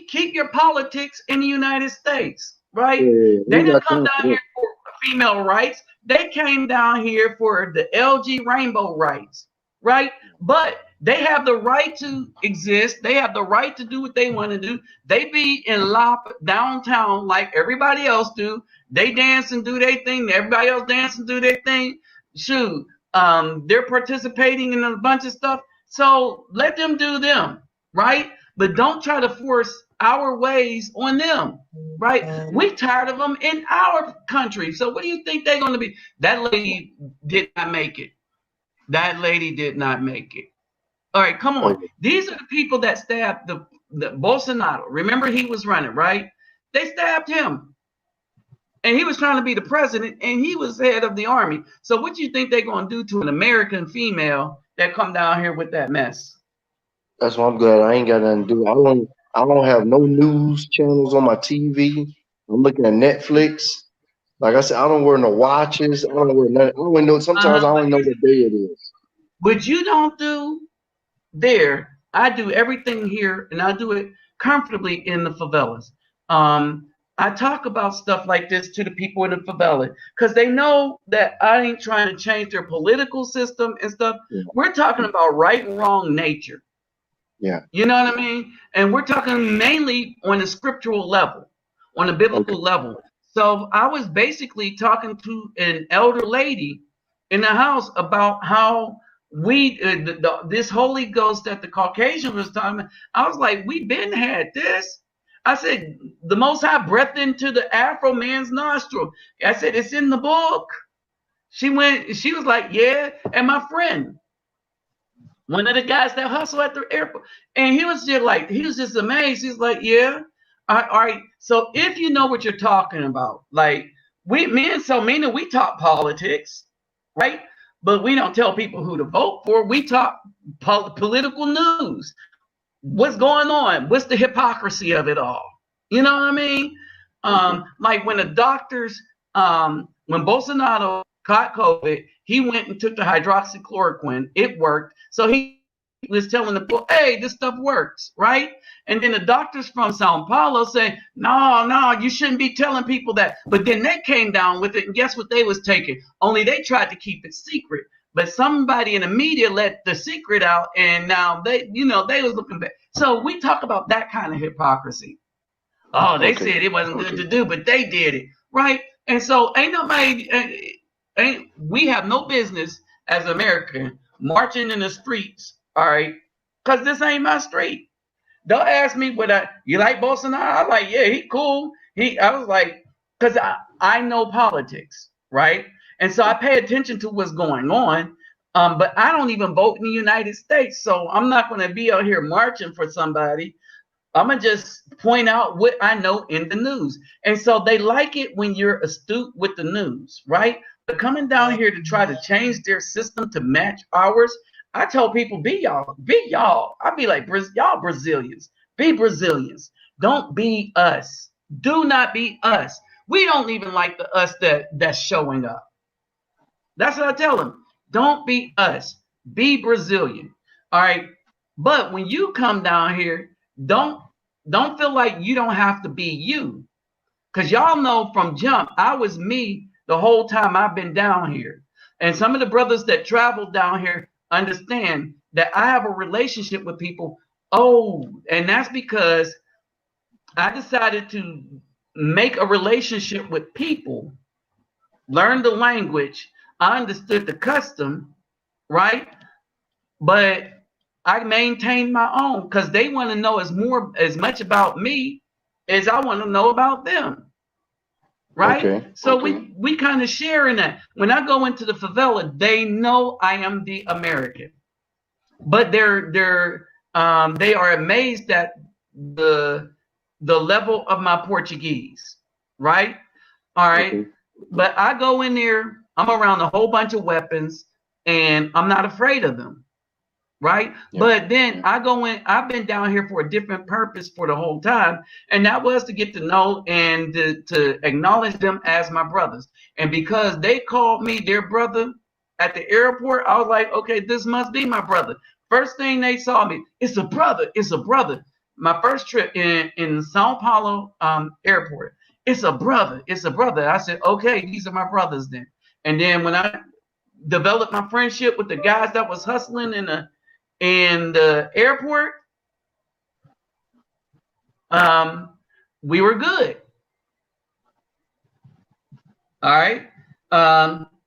keep your politics in the United States, right? Yeah, yeah, yeah. We They ain't didn't got come time for down that. here for female rights. They came down here for the LG rainbow rights, right? But they have the right to exist. They have the right to do what they want to do. They be in downtown like everybody else do. They dance and do their thing. Everybody else dance and do their thing. Shoot, they're participating in a bunch of stuff. So let them do them, right? But don't try to force our ways on them, right? We tired of them in our country. So what do you think they're going to be? That lady did not make it. That lady did not make it. All right, come on. Okay. These are the people that stabbed the Bolsonaro. Remember, he was running, right? They stabbed him, and he was trying to be the president, and he was head of the army. So what do you think they're going to do to an American female that come down here with that mess? That's why I'm glad I ain't got nothing to do. I don't have no news channels on my TV. I'm looking at Netflix. Like I said, I don't wear no watches. I don't wear nothing. I don't even know. Sometimes I But don't even know what day it is. what you don't do there, I do everything here, and I do it comfortably in the favelas. I talk about stuff like this to the people in the favela because they know that I ain't trying to change their political system and stuff. Yeah, We're talking about right and wrong nature. yeah. You know what I mean? And we're talking mainly on a scriptural level, on a Okay. biblical level. So I was basically talking to an elder lady in the house about how this Holy Ghost that the Caucasian was talking about. I was like, we've been had this. I said, the Most High breath into the Afro man's nostril. I said, it's in the book. She was like, yeah. And my friend, one of the guys that hustle at the airport. And he was just amazed. He's like, yeah. All right. So if you know what you're talking about, like me and Selmina, we talk politics, right? But we don't tell people who to vote for. We talk political news. What's going on? What's the hypocrisy of it all? You know what I mean? Okay. Like when Bolsonaro caught COVID, he went and took the hydroxychloroquine. It worked. So he was telling the people, hey, this stuff works, right? And then the doctors from Sao Paulo say, no, you shouldn't be telling people that. But then they came down with it, and guess what they was taking? Only they tried to keep it secret. But somebody in the media let the secret out, and now they was looking back. So we talk about that kind of hypocrisy. Oh, they Okay. said it wasn't good to do, but they did it, right? And so ain't we have no business as American marching in the streets, all right? Because this ain't my street. Don't ask me you like Bolsonaro. I'm like, yeah, he cool. I was like, because I know politics, right? And so I pay attention to what's going on. But I don't even vote in the United States, so I'm not going to be out here marching for somebody. I'm gonna just point out what I know in the news. And so they like it when you're astute with the news, right? But coming down here to try to change their system to match ours, I tell people, be y'all, be y'all. I be like, y'all Brazilians, be Brazilians. Don't be us. Do not be us. We don't even like the us that's showing up. That's what I tell them. Don't be us. Be Brazilian. All right. But when you come down here, don't don't feel like you don't have to be you. Because y'all know from jump, I was me the whole time I've been down here. And some of the brothers that travel down here understand that I have a relationship with people. Oh, and that's because I decided to make a relationship with people, learn the language. I understood the custom, right? But I maintained my own because they want to know as much about me as I want to know about them. Right? Okay. So we kind of share in that. When I go into the favela, they know I am the American, but they are amazed at the level of my Portuguese. Right? All right. Okay. But I go in there, I'm around a whole bunch of weapons, and I'm not afraid of them. Right. Yeah. But then I go in, I've been down here for a different purpose for the whole time. And that was to get to know and to acknowledge them as my brothers. And because they called me their brother at the airport, I was like, okay, this must be my brother. First thing they saw me, it's a brother, it's a brother. My first trip in Sao Paulo airport, it's a brother, it's a brother. I said, okay, these are my brothers then. And then when I developed my friendship with the guys that was hustling in the airport, we were good. All right.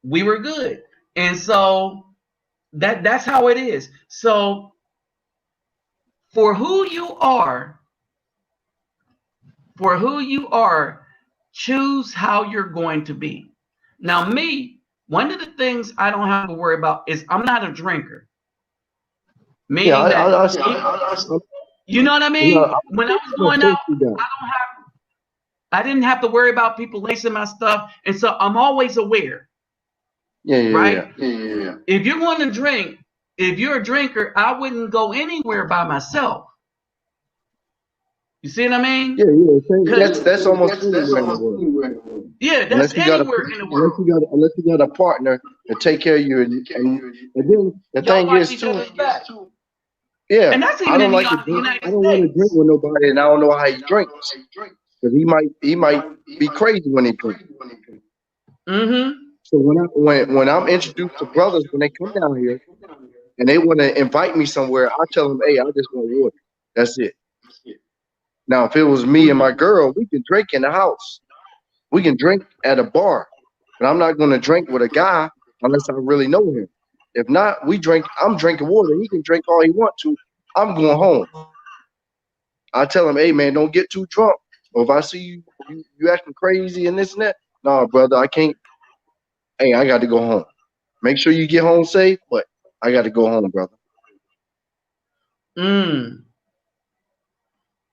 We were good. And so that's how it is. So for who you are, choose how you're going to be. Now, me, one of the things I don't have to worry about is I'm not a drinker. Yeah, Meaning that, you know what I mean? When I was going out, I didn't have to worry about people lacing my stuff. And so I'm always aware. Right? Yeah. If you're going to drink, if you're a drinker, I wouldn't go anywhere by myself. You see what I mean? Yeah. That's almost anywhere in the world. Yeah, that's anywhere in the world. Unless you got a partner to take care of you, and then the thing is too. Yeah, and that's even I don't in the like to drink. United I don't want to drink States. with nobody, and I don't know how he drinks because he might be crazy when he drinks. Mm-hmm. So when I'm introduced to brothers when they come down here and they want to invite me somewhere, I tell them, hey, I just want water. That's it. Now, if it was me and my girl, we can drink in the house. We can drink at a bar, but I'm not going to drink with a guy unless I really know him. If not, we drink. I'm drinking water. He can drink all he wants to. I'm going home. I tell him, hey man, don't get too drunk. Or if I see you acting crazy and this and that, nah, brother, I can't. Hey, I got to go home. Make sure you get home safe, but I got to go home, brother.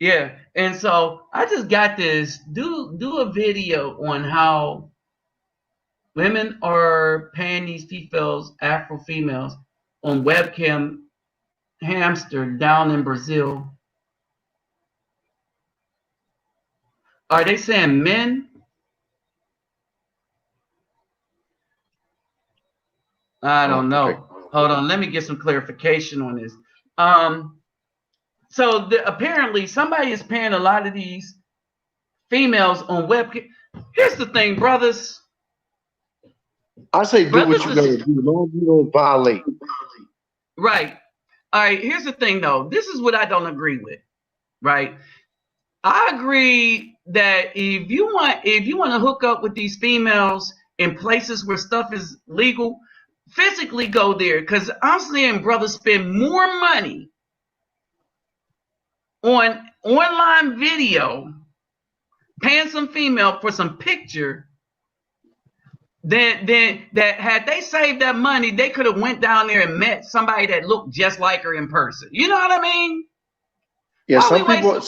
Yeah. And so I just got this. Do a video on how women are paying these females, Afro females, on webcam hamster down in Brazil. Are they saying men? I don't Okay. know. Hold on, let me get some clarification on this. So apparently somebody is paying a lot of these females on webcam. Here's the thing, brothers. I say do what you gotta do, long as you don't violate. Right. All right. Here's the thing, though. This is what I don't agree with. Right. I agree that if you want to hook up with these females in places where stuff is legal, physically go there. Because I'm seeing brothers spend more money on online video, paying some female for some picture. Then that had they saved that money, they could have went down there and met somebody that looked just like her in person. You know what I mean? Yeah, some people are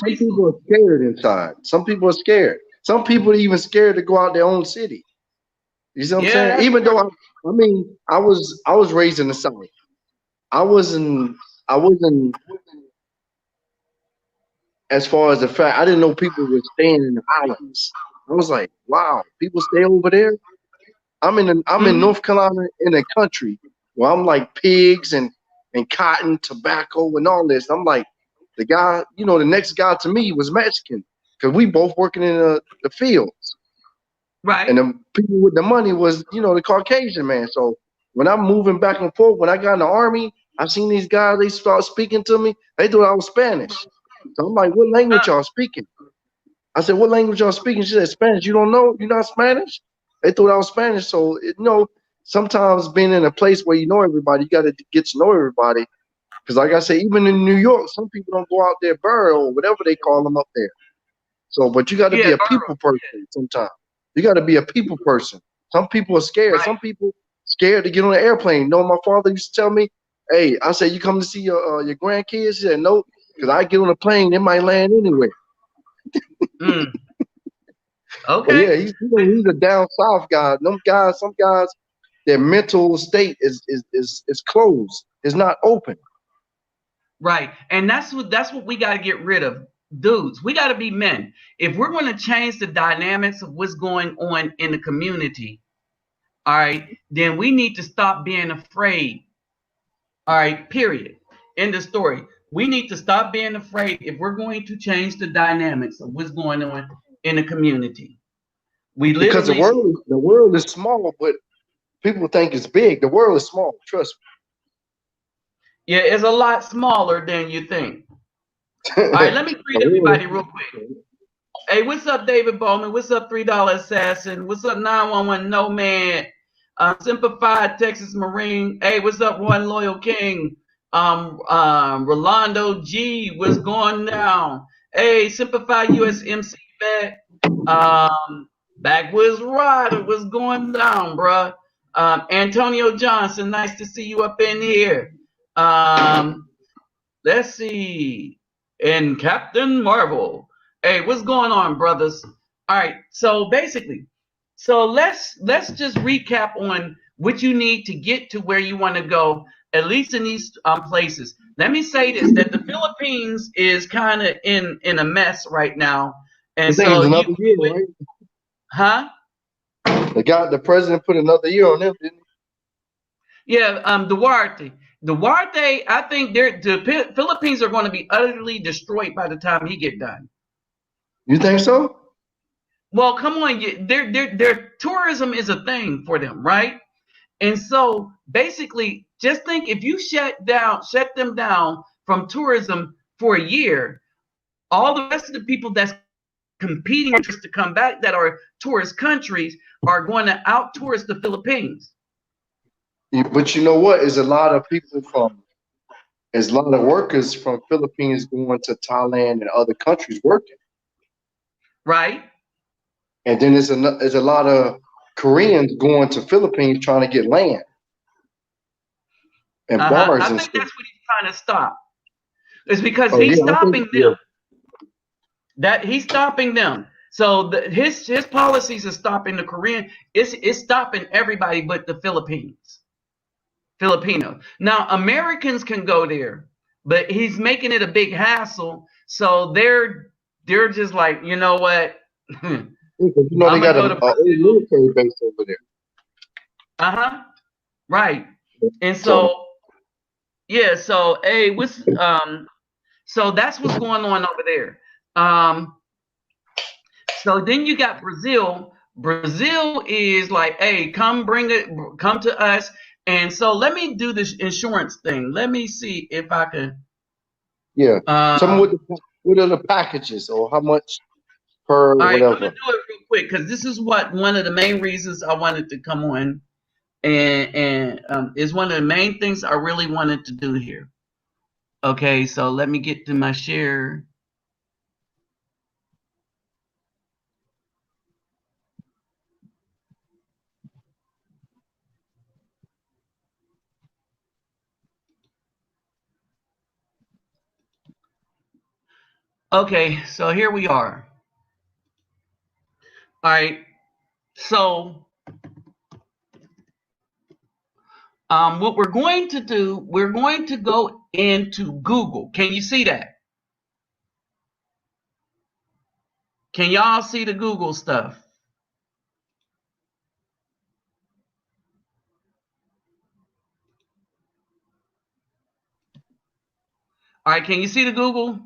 scared inside. Some people are scared. Some people are even scared to go out their own city. You see what I'm saying? Even though I was raised in the South. I wasn't as far as the fact I didn't know people were staying in the islands. I was like, wow, people stay over there. I'm in North Carolina in a country where I'm like pigs and cotton, tobacco, and all this. I'm like, The guy, the next guy to me was Mexican because we both working in the fields. Right. And the people with the money was, the Caucasian man. So when I'm moving back and forth, when I got in the army, I seen these guys, they start speaking to me. They thought I was Spanish. So I'm like, what language y'all speaking? I said, what language y'all speaking? She said, Spanish. You don't know? You're not Spanish? They thought I was Spanish. So, sometimes being in a place where you know everybody, you got to get to know everybody. Because like I say, even in New York, some people don't go out there burrow or whatever they call them up there. So, but you got to be Yeah, a people person sometimes. You got to be a people person. Some people are scared. right. Some people scared to get on an airplane. My father used to tell me, hey, I said, you come to see your grandkids? He said, no, because I get on a plane, it might land anywhere. Mm. But yeah, Okay. he's a down south guy. Some guys, their mental state is closed. It's not open. Right. And that's what we got to get rid of. Dudes, we got to be men. If we're going to change the dynamics of what's going on in the community, all right, then we need to stop being afraid. All right, period. End of story. We need to stop being afraid if we're going to change the dynamics of what's going on in the community. We Because literally, the world is small, but people think it's big. The world is small. Trust yeah, it's a lot smaller than you think. me. All right, let me The greet world everybody real quick. Hey, what's up, David Bowman? What's up, $3 Assassin? What's up, 911 Nomad? Simplified Texas Marine. Hey, what's up, One Loyal King? Rolando G, what's going down? Hey, Simplified USMC Vet. Backwoods Rider, what's going down, bruh? Antonio Johnson, nice to see you up in here. Let's see. And Captain Marvel. Hey, what's going on, brothers? All right. So basically, let's just recap on what you need to get to where you want to go, at least in these places. Let me say this: that the Philippines is kind of in a mess right now, I and think so it's another year, right? huh? The president put another year on them, didn't Yeah, Duarte. Duarte, I think the Philippines are going to be utterly destroyed by the time he get done. he? You think so? Well, come on, their tourism is a thing for them, right? And so basically, just think if you shut them down from tourism for a year, all the rest of the people that's competing to come back that are tourist countries are going to out tourist the Philippines. But you know what? There's a lot of people there's a lot of workers from Philippines going to Thailand and other countries working. Right? And then there's a lot of Koreans going to Philippines trying to get land and Uh-huh. bars I and think stuff. that's what he's trying to stop. It's because Oh he's yeah, I think stopping yeah. them. That he's stopping them. So his policies are stopping the Korean. It's stopping everybody but the Filipino. Now Americans can go there, but he's making it a big hassle. So they're just like, you know what? I'm Because they gonna got go to a old Brazil. military base over there. Uh-huh. Right. And So so yeah, so hey, so that's what's going on over there. So then you got Brazil. Brazil is like, hey, come to us. And so let me do this insurance thing. Let me see if I can. yeah. Tell me Um, what are the packages or how much per all right, I'm gonna whatever. do it real quick because this is what one of the main reasons I wanted to come on, and is one of the main things I really wanted to do here. Okay, so let me get to my share. Okay, so here we are. All right, so what we're going to do, we're going to go into Google. Can you see that? Can y'all see the Google stuff? All right, can you see the Google?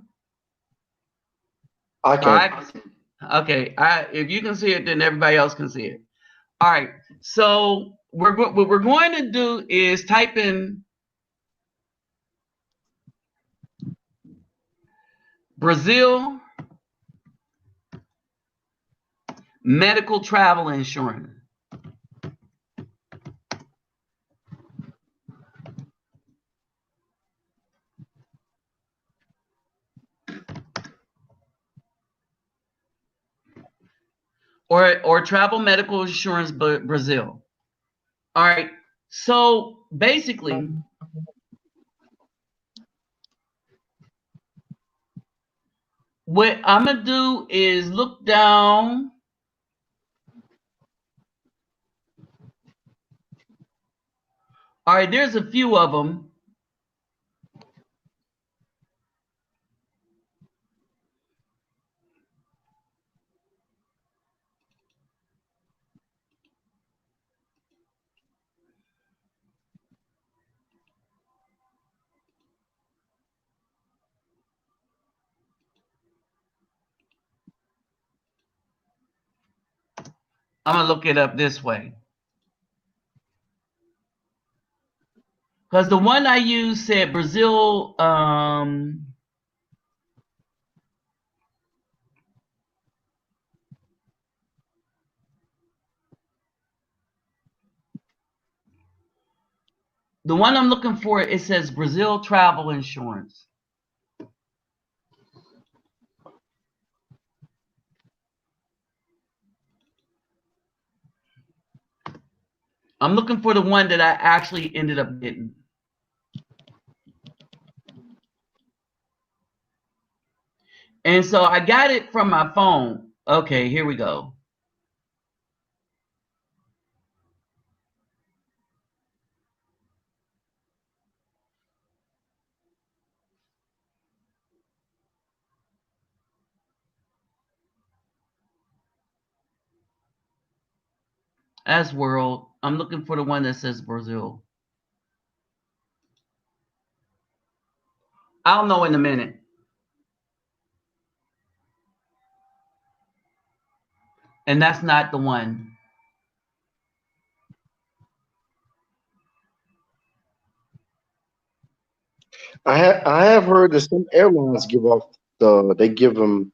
I can. Okay. If you can see it, then everybody else can see it. All right. So what we're going to do is type in Brazil medical travel insurance. Or travel medical insurance Brazil. All right. So basically, what I'm gonna do is look down. All right, there's a few of them. I'm gonna look it up this way. Because the one I used said Brazil, the one I'm looking for, it says Brazil travel insurance. I'm looking for the one that I actually ended up getting. And so I got it from my phone. Okay, here we go. As world, I'm looking for the one that says Brazil. I'll know in a minute. And that's not the one. I have heard that some airlines give them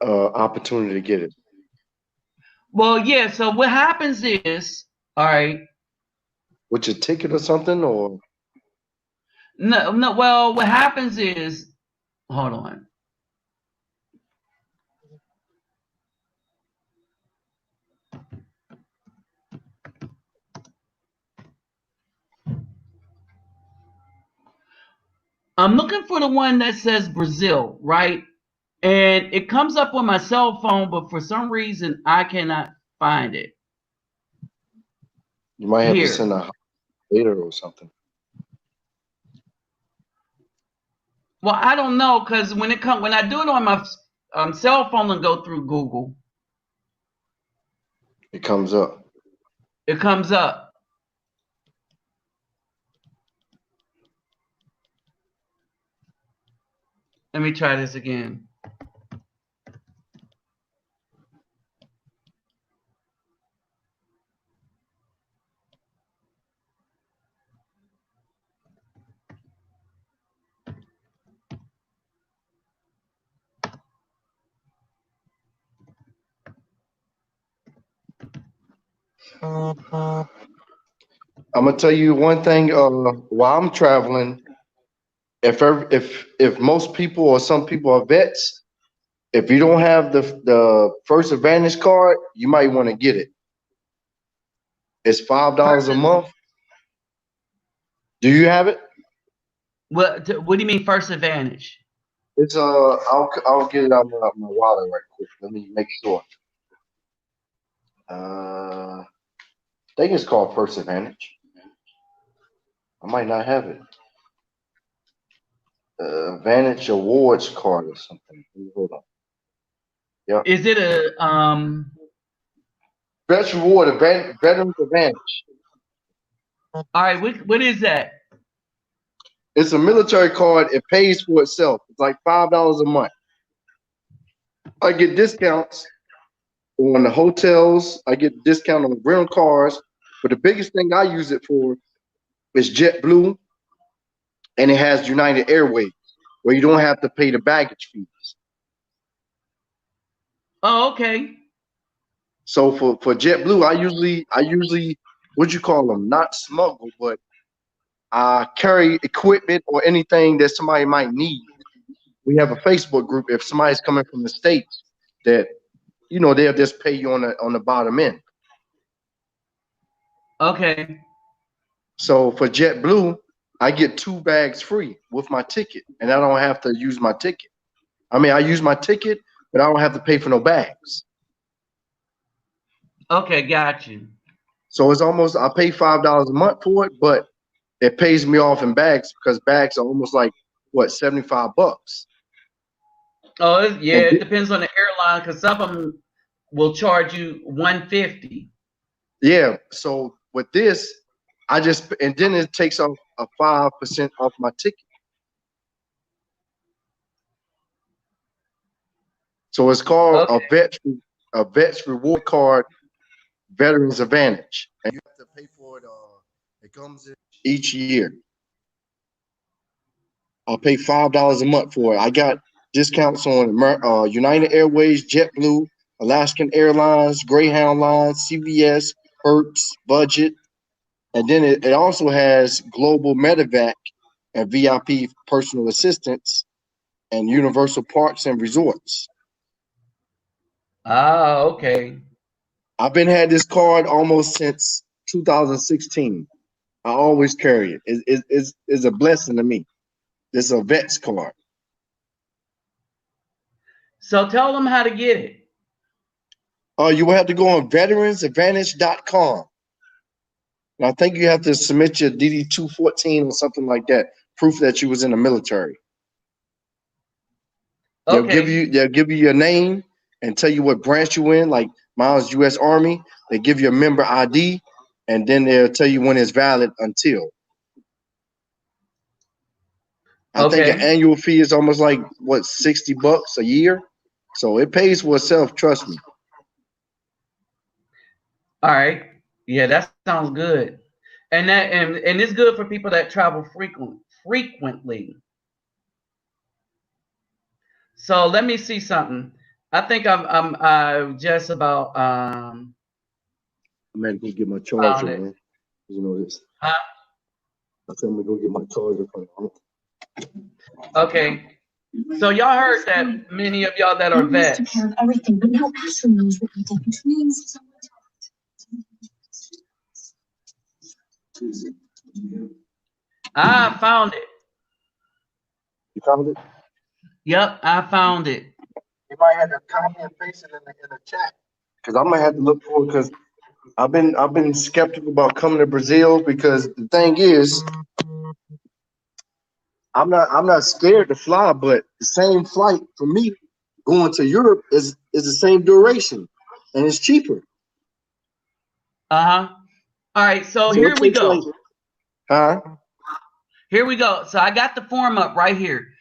opportunity to get it. Well, yeah, so what happens is, all right. With your ticket or something, or No, well, what happens is, hold on. I'm looking for the one that says Brazil, right? And it comes up on my cell phone, but for some reason I cannot find it. you might have to Here. send a later or something. Well, I don't know, because when I do it on my cell phone and go through Google, It comes up. it comes up. Let me try this again. I'm gonna tell you one thing. While I'm traveling, if most people or some people are vets, if you don't have the First Advantage card, you might want to get it. It's $5 a month. Do you have it? What do you mean First Advantage? It's I'll get it out of my wallet right quick. Let me make sure. I think it's called First Advantage. I might not have it. Advantage Awards card or something. Hold on. Yeah. Is it a Best reward, Veterans Advantage. all right, what is that? It's a military card. It pays for itself. It's like $5 a month. I get discounts on the hotels. I get discount on rental cars. But the biggest thing I use it for is JetBlue, and it has United Airways, where you don't have to pay the baggage fees. Oh, okay. So for JetBlue, I usually what you call them, not smuggle, but I carry equipment or anything that somebody might need. We have a Facebook group. If somebody's coming from the States, that they'll just pay you on the bottom end. Okay. So for JetBlue, I get 2 bags free with my ticket, and I don't have to use my ticket. I mean, I use my ticket, but I don't have to pay for no bags. Okay, got you. So it's almost, I pay $5 a month for it, but it pays me off in bags because bags are almost like what, $75. Oh, yeah. And It depends on the airline because some of them will charge you $150. yeah, so with this, and then it takes off a 5% off my ticket. So it's called Okay. a Vets Reward Card, Veterans Advantage, and you have to pay for it. It comes in each year. I'll pay $5 a month for it. I got discounts on United Airways, JetBlue, Alaskan Airlines, Greyhound Lines, CVS, Hertz, Budget, and then it also has Global Medevac and VIP personal assistance and Universal Parks and Resorts. Ah, okay. I've had this card almost since 2016. I always carry it. It's a blessing to me. It's a vet's card. So tell them how to get it. You will have to go on veteransadvantage.com. And I think you have to submit your DD-214 or something like that, proof that you was in the military. Okay. They'll give you your name and tell you what branch you in. Like mine's U.S. Army. They give you a member ID, and then they'll tell you when it's valid until. I think an Okay. annual fee is almost like what, $60 a year. So it pays for itself. Trust me. All right. Yeah, that sounds good. And it's good for people that travel frequently. So let me see something. I think I'm just about I'm gonna go get my charger, found it. man. You know this. Huh? I said I'm gonna go get my charger from home. Okay. So y'all heard that many of y'all that are vets. Took care of everything, but now Ashley knows what we did, which means I found it. You found it? Yep, I found it. You might have to copy and paste it in the chat. Because I might have to look for it because I've been skeptical about coming to Brazil because the thing is I'm not scared to fly, but the same flight for me going to Europe is the same duration and it's cheaper. Uh-huh. All right, so So here it we takes go. like, huh? Here we go. So I got the form up right here.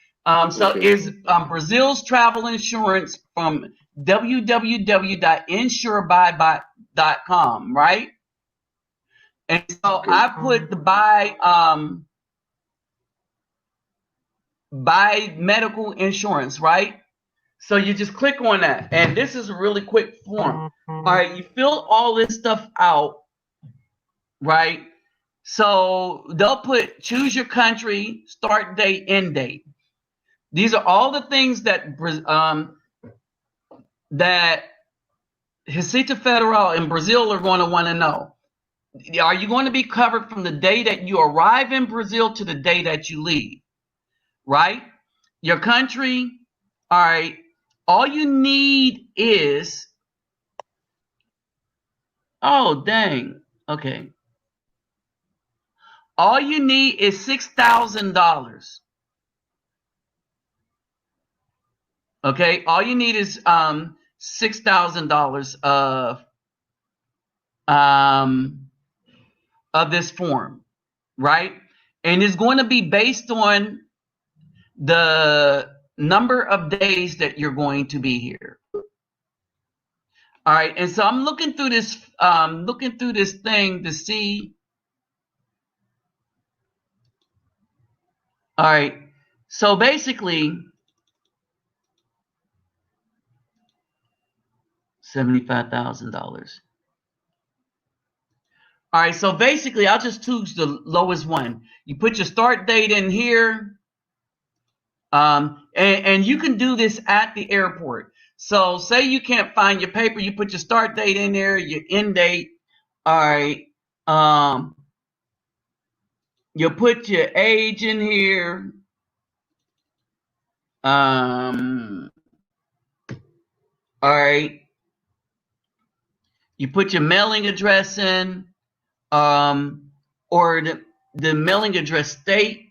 So Okay. is Brazil's travel insurance from www.insurebuy.com, right? And so Okay. I put the buy medical insurance, right? So you just click on that, and this is a really quick form. All right, you fill all this stuff out, right? So they'll put choose your country, start date, end date. These are all the things that that Receita Federal in Brazil are going to want to know. Are you going to be covered from the day that you arrive in Brazil to the day that you leave? Right? Your country, all right. All you need is, oh, dang. Okay. All you need is $6,000. Okay. All you need is $6,000 of this form, right? and it's going to be based on the number of days that you're going to be here. All right, and so I'm looking through this thing to see. All right, so basically $75,000. All right, so basically I'll just choose the lowest one. You put your start date in here, and you can do this at the airport. So say you can't find your paper, you put your start date in there, your end date. All right, you put your age in here. All right, you put your mailing address in, or the mailing address state.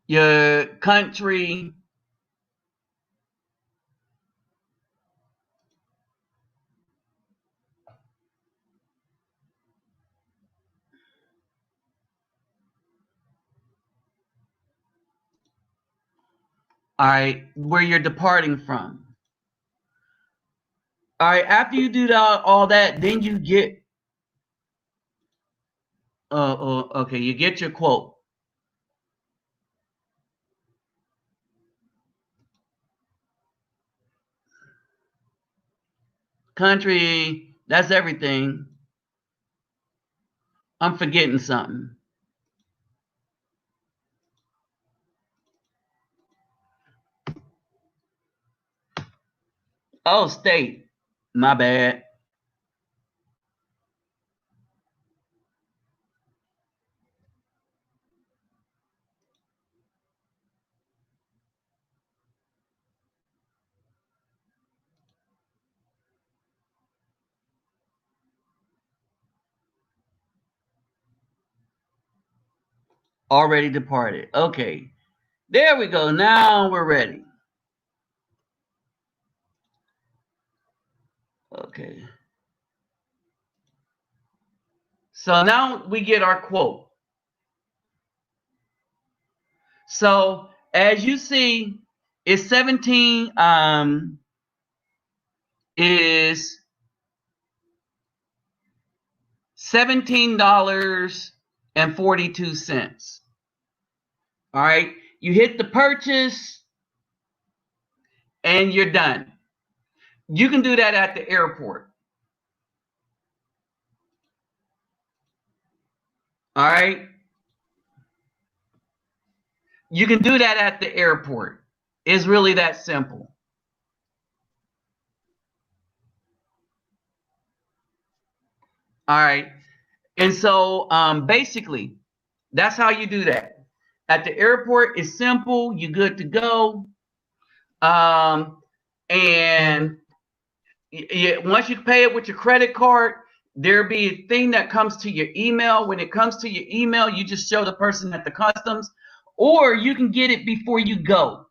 Your country. All right, where you're departing from. All right, after you do all that, then you get, okay, you get your quote. Country, that's everything. I'm forgetting something. Oh, state. My bad. Already departed. Okay. There we go. Now we're ready. Okay. So now we get our quote. So as you see, it's 17 is $17.42. All right, you hit the purchase and you're done. You can do that at the airport. All right, you can do that at the airport. It's really that simple. All right, and so basically that's how you do that. At the airport, it's simple. You're good to go. And once you pay it with your credit card, there'll be a thing that comes to your email. When it comes to your email, you just show the person at the customs, or you can get it before you go.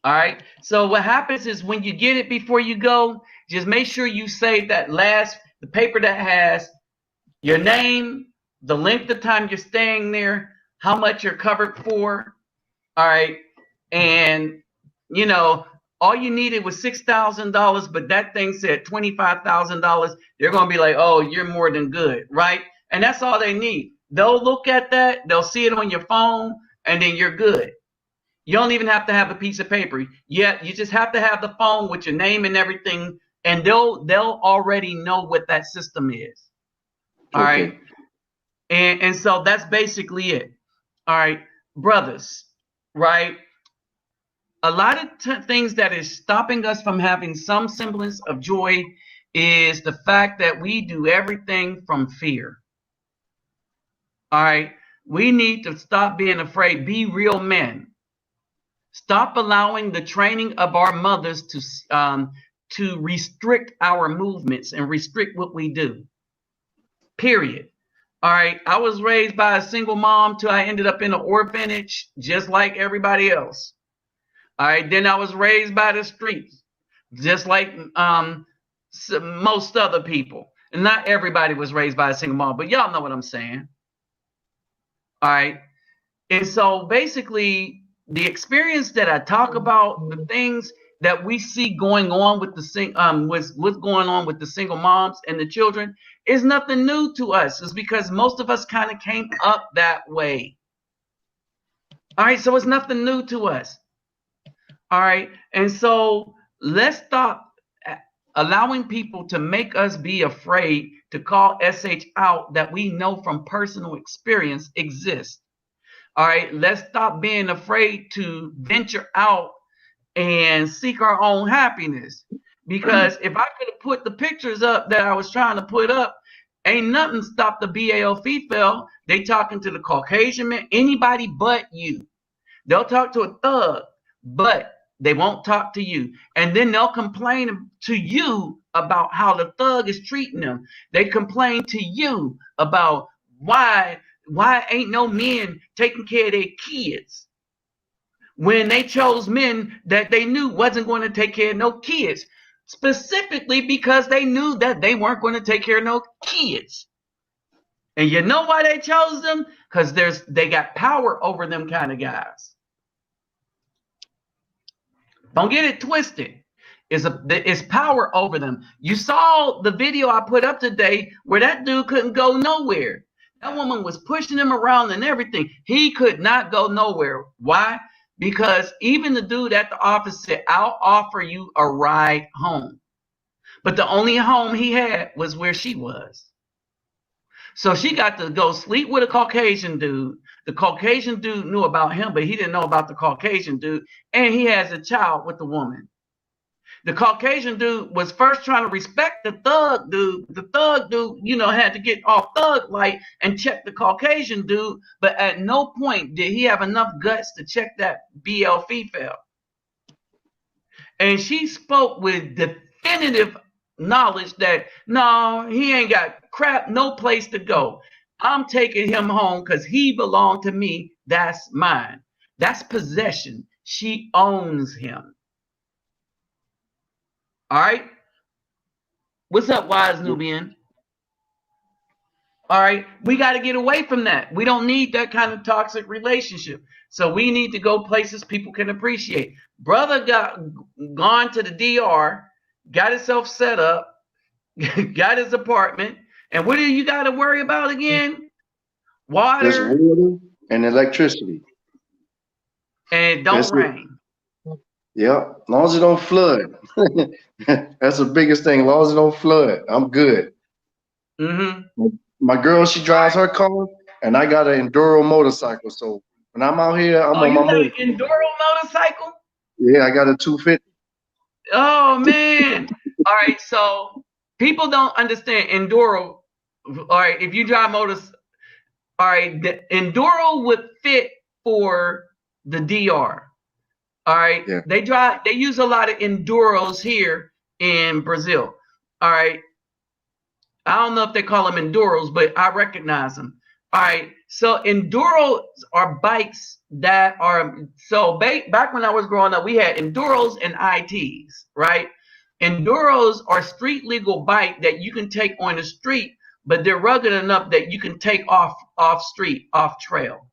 All right. So what happens is when you get it before you go, just make sure you save the paper that has your name, the length of time you're staying there, how much you're covered for. All right. And, you know, all you needed was $6,000, but that thing said $25,000. They're going to be like, oh, you're more than good. Right. And that's all they need. They'll look at that. They'll see it on your phone, and then you're good. You don't even have to have a piece of paper. Yeah, you just have to have the phone with your name and everything, and they'll already know what that system is. All right. And so that's basically it. All right, brothers, right? A lot of things that is stopping us from having some semblance of joy is the fact that we do everything from fear. All right, we need to stop being afraid. Be real men. Stop allowing the training of our mothers to restrict our movements and restrict what we do. Period. All right. I was raised by a single mom till I ended up in an orphanage, just like everybody else. All right. Then I was raised by the streets, just like most other people. And not everybody was raised by a single mom, but y'all know what I'm saying. All right. And so basically, the experience that I talk about, the things that we see going on with what's going on with the single moms and the children is nothing new to us. It's because most of us kind of came up that way. All right, so it's nothing new to us. All right, and so let's stop allowing people to make us be afraid to call SH out that we know from personal experience exists. All right, let's stop being afraid to venture out and seek our own happiness. Because if I could have put the pictures up that I was trying to put up, ain't nothing stopped the Bl-Fefails. They talking to the Caucasian man, anybody but you. They'll talk to a thug, but they won't talk to you. And then they'll complain to you about how the thug is treating them. They complain to you about why ain't no men taking care of their kids when they chose men that they knew wasn't going to take care of no kids, specifically because they knew that they weren't going to take care of no kids. And you know why they chose them? Because they got power over them kind of guys. Don't get it twisted. It's power over them. You saw the video I put up today where that dude couldn't go nowhere. That woman was pushing him around and everything. He could not go nowhere. Why? Because even the dude at the office said, I'll offer you a ride home. But the only home he had was where she was. So she got to go sleep with a Caucasian dude. The Caucasian dude knew about him, but he didn't know about the Caucasian dude. And he has a child with the woman. The Caucasian dude was first trying to respect the thug dude. The thug dude, had to get off thug light and check the Caucasian dude. But at no point did he have enough guts to check that Bl-Fefails. And she spoke with definitive knowledge that, no, he ain't got crap, no place to go. I'm taking him home because he belonged to me. That's mine. That's possession. She owns him. All right. What's up, Wise Nubian? All right. We got to get away from that. We don't need that kind of toxic relationship. So we need to go places people can appreciate. Brother gone to the DR, got himself set up, got his apartment. And what do you got to worry about again? Water. There's water and electricity. And it don't rain. Yeah, as long as it don't flood. That's the biggest thing. As long as it don't flood, I'm good. Mm-hmm. My girl, she drives her car, and I got an enduro motorcycle. So when I'm out here, I'm on my motorcycle. You got an enduro motorcycle? Yeah, I got a 250. Oh man! All right, so people don't understand enduro. All right, if you drive motors, all right, the enduro would fit for the DR. All right, yeah. They use a lot of enduros here in Brazil. All right, I don't know if they call them enduros, but I recognize them. All right, so enduros are bikes that are, so back when I was growing up, we had enduros and ITs, right? Enduros are street legal bike that you can take on the street, but they're rugged enough that you can take off trail.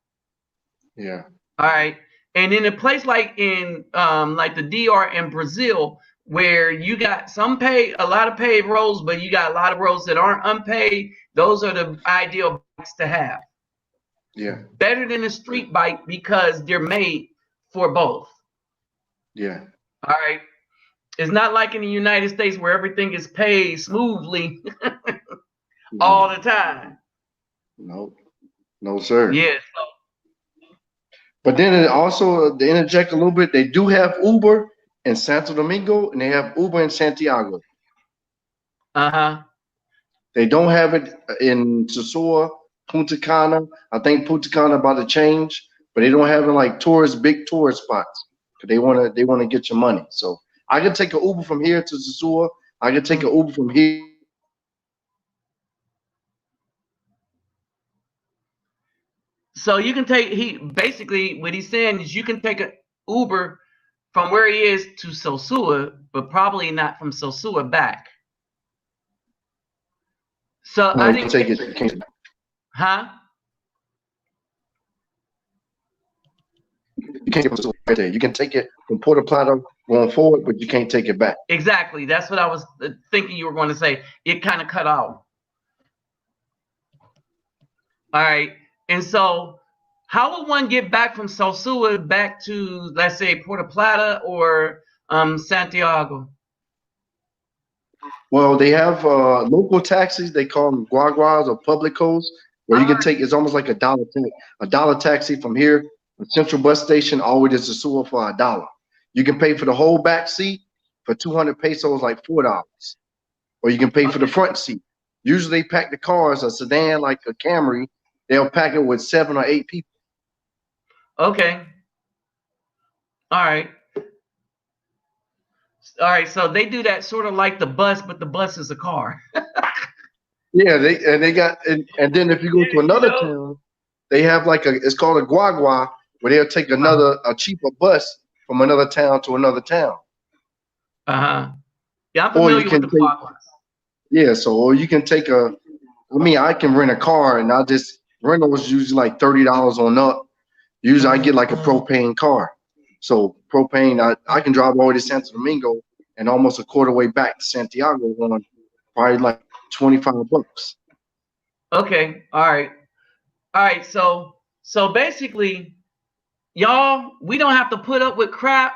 Yeah. All right. And in a place like in like the DR in Brazil, where you got a lot of paved roads, but you got a lot of roads that aren't unpaved, those are the ideal bikes to have. Yeah. Better than a street bike because they're made for both. Yeah. All right. It's not like in the United States where everything is paved smoothly all the time. No. No, sir. Yeah. But then also, to interject a little bit, they do have Uber in Santo Domingo, and they have Uber in Santiago. Uh-huh. They don't have it in Sosua, Punta Cana. I think Punta Cana about to change, but they don't have it like big tourist spots. They want to get your money. So I could take an Uber from here to Sosua. I could take an Uber from here. So you can basically what he's saying is you can take an Uber from where he is to Sosua, but probably not from Sosua back. So No, I you didn't take get, it. You can't, huh? you can't get it right there. You can take it from Puerto Plata going forward, but you can't take it back. Exactly. That's what I was thinking you were going to say. It kind of cut out. All right. And so how would one get back from Sosua back to, let's say, Puerto Plata or Santiago? Well, they have local taxis. They call them guaguas or publicos, where you can take. It's almost like a dollar taxi from here, a central bus station, all the way to Sosua for $1. You can pay for the whole back seat for 200 pesos, like $4, or you can pay for the front seat. Usually, they pack the cars, a sedan like a Camry. They'll pack it with 7 or 8 people. Okay. All right. All right. So they do that sort of like the bus, but the bus is a car. Yeah, they got and then if you go to You another know? town, they have like it's called a guagua where they'll take a cheaper bus from another town to another town. Uh-huh. Yeah, I'm Or you familiar with can the take guaguas. or you can take I can rent a car and I just rental was usually like $30 on up. Usually I get like a propane car. So propane I can drive all the way to Santo Domingo and almost a quarter way back to Santiago on probably like $25. Okay. All right. All right. So basically, y'all, we don't have to put up with crap.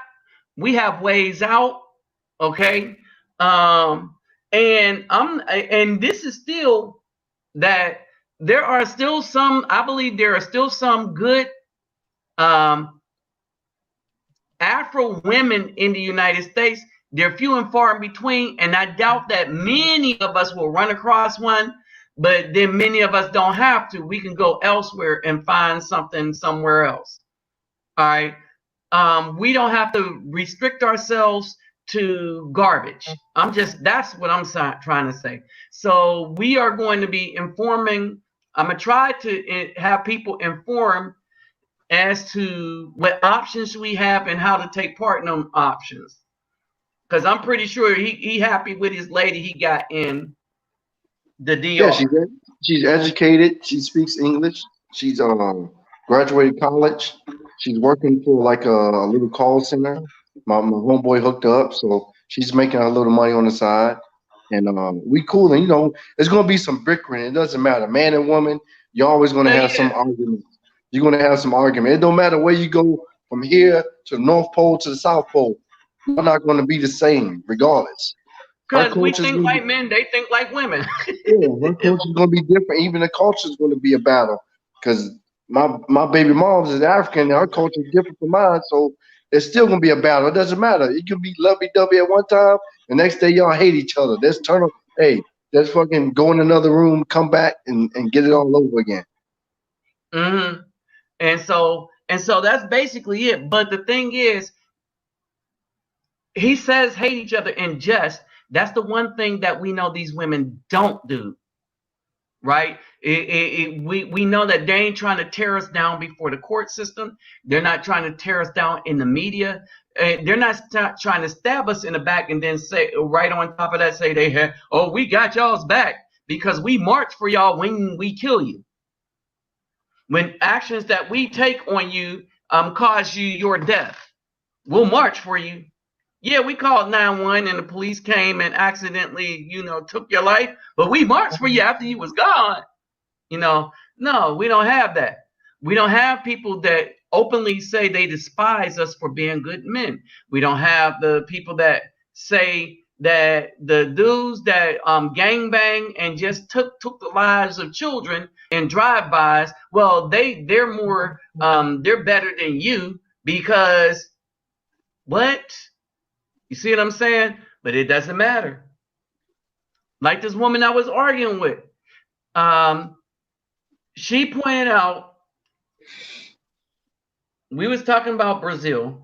We have ways out. Okay. Um, and this is still that there are still some, I believe there are still some good um Afro women in the United States. They're few and far in between, and I doubt that many of us will run across one, but then many of us don't have to. We can go elsewhere and find something somewhere else. All right. We don't have to restrict ourselves to garbage. That's what I'm trying to say. So we are going to be informing. I'm going to try to have people informed as to what options we have and how to take part in them options. Because I'm pretty sure he happy with his lady he got in the Yeah, DR. she's educated. She speaks English. She's graduated college. She's working for like a little call center. My homeboy hooked her up, so she's making a little money on the side. And we cool. And it's gonna be some bickering. It doesn't matter, man and woman. You're always gonna have some Yeah, argument. You're gonna have some argument. It don't matter where you go from here to the North Pole to the South Pole. You're not gonna be the same, regardless. Her because we culture's think gonna be like men, they think like women. yeah, her culture's gonna be different. Even the culture's gonna be a battle. Cause my baby mom's is African and her culture's different from mine. So it's still gonna be a battle. It doesn't matter. It can be lovey dovey at one time, the next day y'all hate each other. Let's turn on hey, let's fucking go in another room, come back and get it all over again. Mm-hmm. And so that's basically it. But the thing is, he says hate each other in jest. That's the one thing that we know these women don't do, right? We know that they ain't trying to tear us down before the court system. They're not trying to tear us down in the media. They're not trying to stab us in the back and then say right on top of that say they have, oh, we got y'all's back because we march for y'all when we kill you. When actions that we take on you cause you your death, we'll march for you. Yeah, we called 911 and the police came and accidentally, took your life, but we marched for you after you was gone. No, we don't have that. We don't have people that openly say they despise us for being good men. We don't have the people that say that the dudes that gangbang and just took the lives of children in drive-bys, well, they're more they're better than you because what? You see what I'm saying? But it doesn't matter. Like this woman I was arguing with. She pointed out we was talking about Brazil,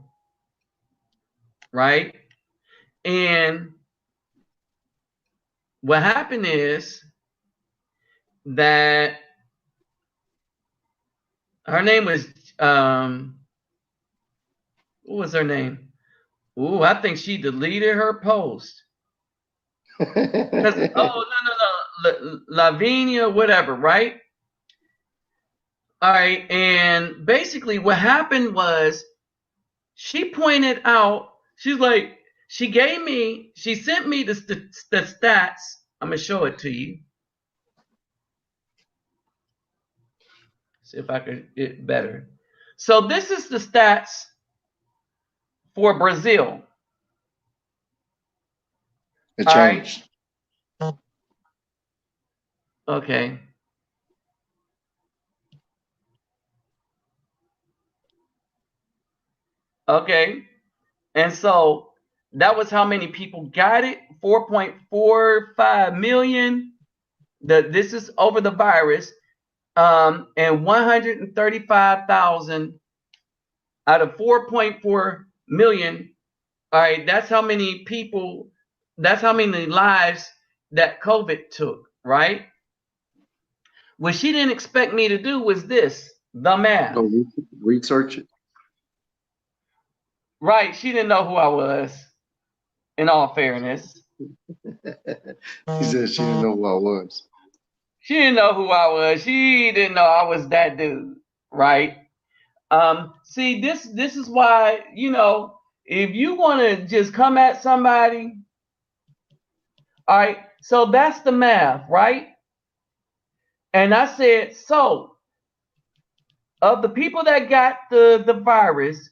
right? And what happened is that her name was what was her name? Ooh, I think she deleted her post. Because oh no. Lavinia, whatever, right? All right, and basically what happened was she pointed out, she's like, she sent me the stats. I'm gonna show it to you. See if I can get it better. So this is the stats for Brazil. It changed. Right. Okay. Okay. And so that was how many people got it. 4.45 million. This is over the virus. And 135,000 out of 4.4 million. All right, that's how many people, that's how many lives that COVID took, right? What she didn't expect me to do was this, the math. Go research it. Right, she didn't know who I was, in all fairness. He said she didn't know who I was. She didn't know who I was. She didn't know I was that dude, right? See, this is why, if you want to just come at somebody, all right, so that's the math, right? And I said, so of the people that got the virus,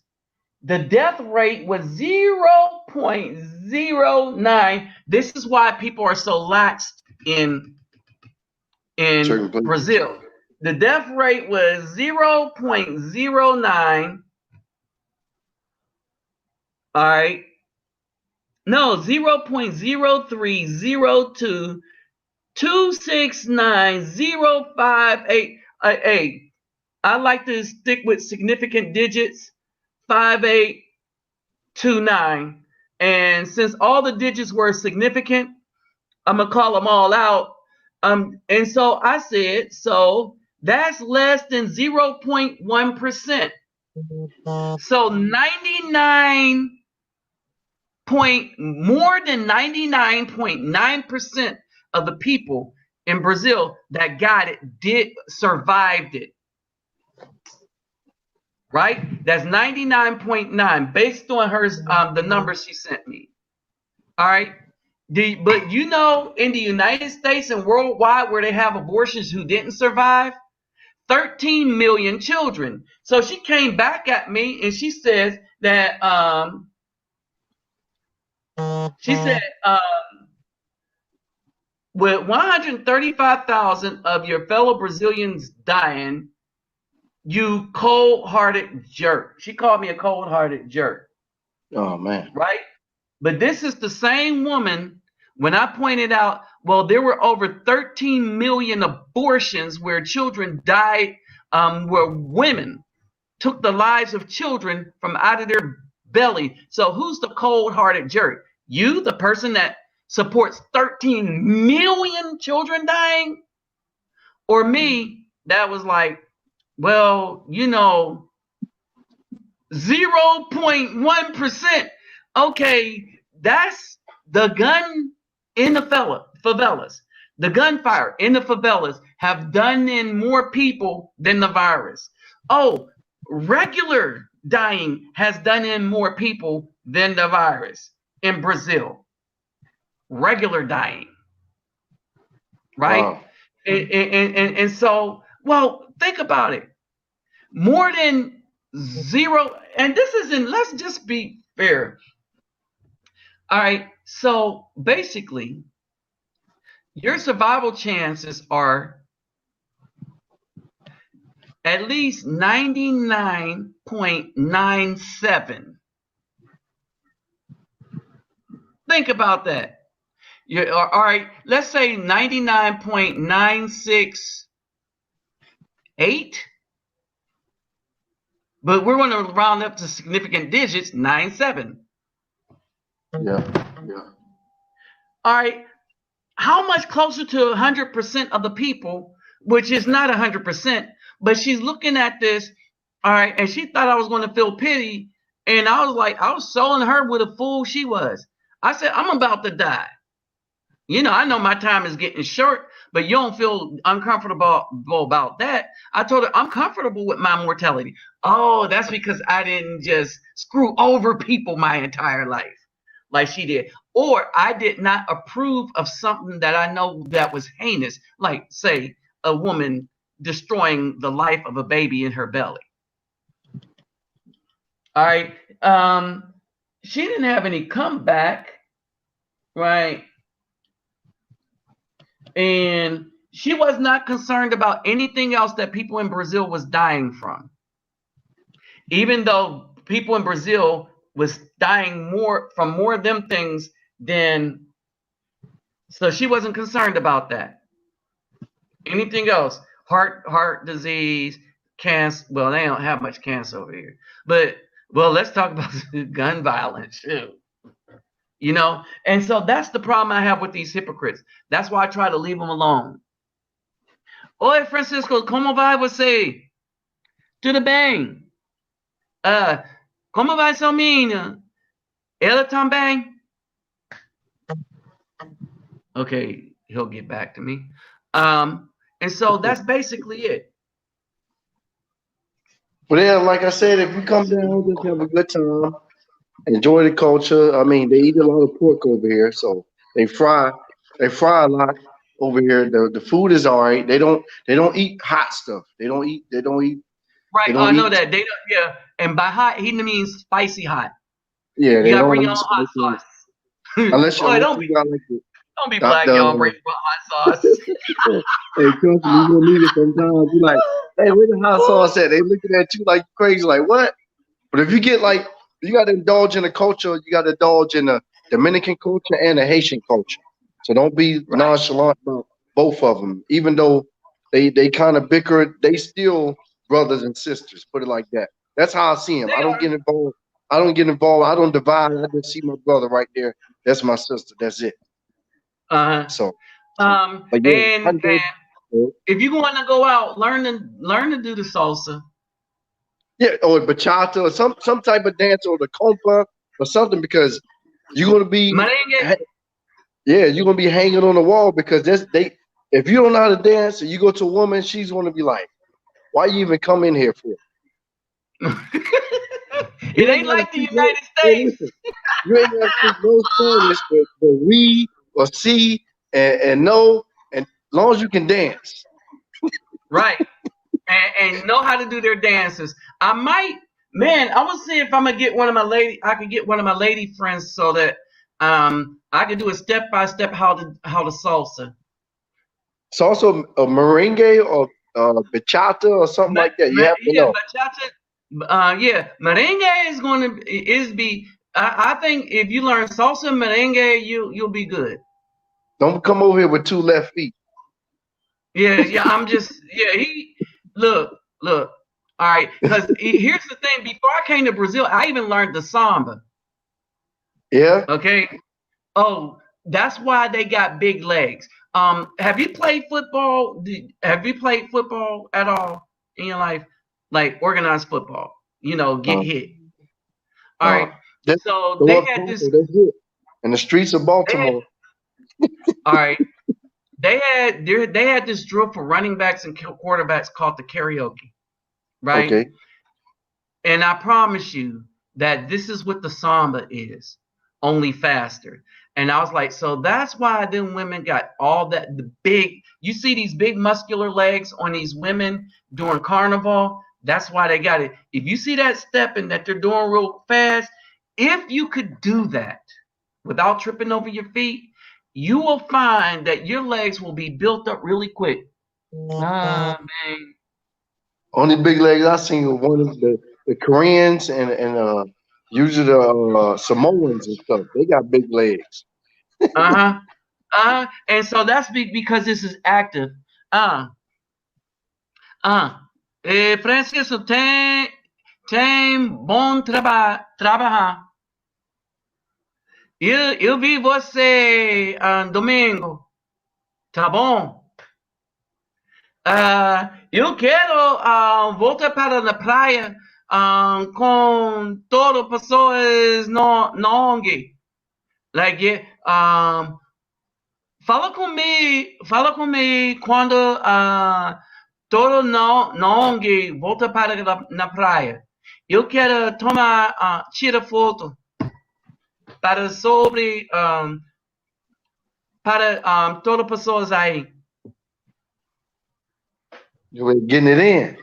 the death rate was 0.09. This is why people are so lax in Brazil. The death rate was 0.09. All right. No, 0.0302 269,058. I like to stick with significant digits, 5829. And since all the digits were significant, I'm gonna call them all out. And so I said, so that's less than 0.1%. So more than 99.9% of the people in Brazil that got it survived it. Right? That's 99.9 based on hers, the numbers she sent me. All right. But in the United States and worldwide where they have abortions who didn't survive, 13 million children. So she came back at me and she says that with 135,000 of your fellow Brazilians dying, you cold-hearted jerk. She called me a cold-hearted jerk. Oh, man. Right? But this is the same woman when I pointed out, well, there were over 13 million abortions where children died, where women took the lives of children from out of their belly. So who's the cold-hearted jerk? You, the person that supports 13 million children dying? Or me, that was like, well, 0.1%. Okay, that's the gun in the favelas. The gunfire in the favelas have done in more people than the virus. Oh, regular dying has done in more people than the virus in Brazil. Regular dying. Right? Wow. And so, well, think about it. More than zero, and this isn't, let's just be fair. All right, so basically, your survival chances are at least 99.97. Think about that. All right, let's say 99.968. But we're going to round up to significant digits, 97. Yeah. All right. How much closer to 100% of the people, which is not 100%, but she's looking at this, all right, and she thought I was going to feel pity, and I was showing her what a fool she was. I said, I'm about to die. I know my time is getting short, but you don't feel uncomfortable about that. I told her I'm comfortable with my mortality. Oh, that's because I didn't just screw over people my entire life like she did. Or I did not approve of something that I know that was heinous, like, say, a woman destroying the life of a baby in her belly. All right. She didn't have any comeback, right? And she was not concerned about anything else that people in Brazil was dying from. Even though people in Brazil was dying more from more of them things than, so she wasn't concerned about that. Anything else? Heart disease, cancer. Well, they don't have much cancer over here. But well, let's talk about gun violence too. You know, and so that's the problem I have with these hypocrites. That's why I try to leave them alone. Oi, Francisco, como vai você? Tudo bem? Como vai sua menina? Ela também? Okay, he'll get back to me. And so that's basically it. But yeah, like I said, if you come down, just have a good time, enjoy the culture. I mean, they eat a lot of pork over here, so they fry a lot over here. The food is all right. They don't eat hot stuff. Right, they I don't know eat. that. They don't, yeah. And by hot, he means spicy hot. Yeah, You they gotta bring don't your eat own hot spicy sauce. unless Boy, don't you got like don't be black, y'all. Bring your hot sauce. hey, trust me, you gonna need it sometimes. You like, hey, where the hot sauce at? They looking at you like crazy, like what? But if you get like, you got to indulge in the culture. You got to indulge in the Dominican culture and the Haitian culture. So don't be Right. nonchalant about both of them. Even though they kind of bicker, they still brothers and sisters. Put it like that. That's how I see them. They I don't are. get involved. I don't get involved. I don't divide. I just see my brother right there. That's my sister. That's it. Uh-huh. So, but yeah, And if you want to go out, learn to do the salsa. yeah, or bachata or some type of dance or the compa or something because you're gonna be Merengue. yeah, you're gonna be hanging on the wall because if you don't know how to dance and you go to a woman, she's gonna be like, why you even come in here for? It You ain't ain't gotta like the speak no United hey States. listen, you ain't gotta speak no Spanish, but we or see and no, and as long as you can dance. Right. And know how to do their dances. I might, man, I will see if I'm gonna get one of my lady. I could get one of my lady friends so that I could do a step by step how to salsa. It's also a merengue or bachata or something like that. You have to Yeah, know. bachata. Yeah, merengue is going to be. I think if you learn salsa and merengue, you'll be good. Don't come over here with two left feet. Yeah. I'm just He look. All right, because here's the thing. Before I came to Brazil, I even learned the samba. Yeah. Okay. Oh, that's why they got big legs. Have you played football? Have you played football at all in your life? Like organized football, get Uh, hit. All uh, right. that's So the they one had Bronco, this. that's it. In the streets of They had, Baltimore. all right. They had this drill for running backs and quarterbacks called the karaoke, right? Okay. And I promise you that this is what the samba is, only faster. And I was like, so that's why them women got all that you see these big muscular legs on these women during carnival. That's why they got it. If you see that stepping that they're doing real fast, if you could do that without tripping over your feet, you will find that your legs will be built up really quick. Ah, man. Only big legs I seen were one of the Koreans and usually the Samoans and stuff. They got big legs. Uh-huh. And so that's because this is active. Uh, Francisco, tem bom trabalhar. Eu vi você domingo. Tá bom? Eu quero voltar para a praia com todas pessoas no ONG. Like, fala comigo quando todo não volta para na praia. Eu quero tomar, tira foto para sobre, para todas as pessoas aí. You're getting it in.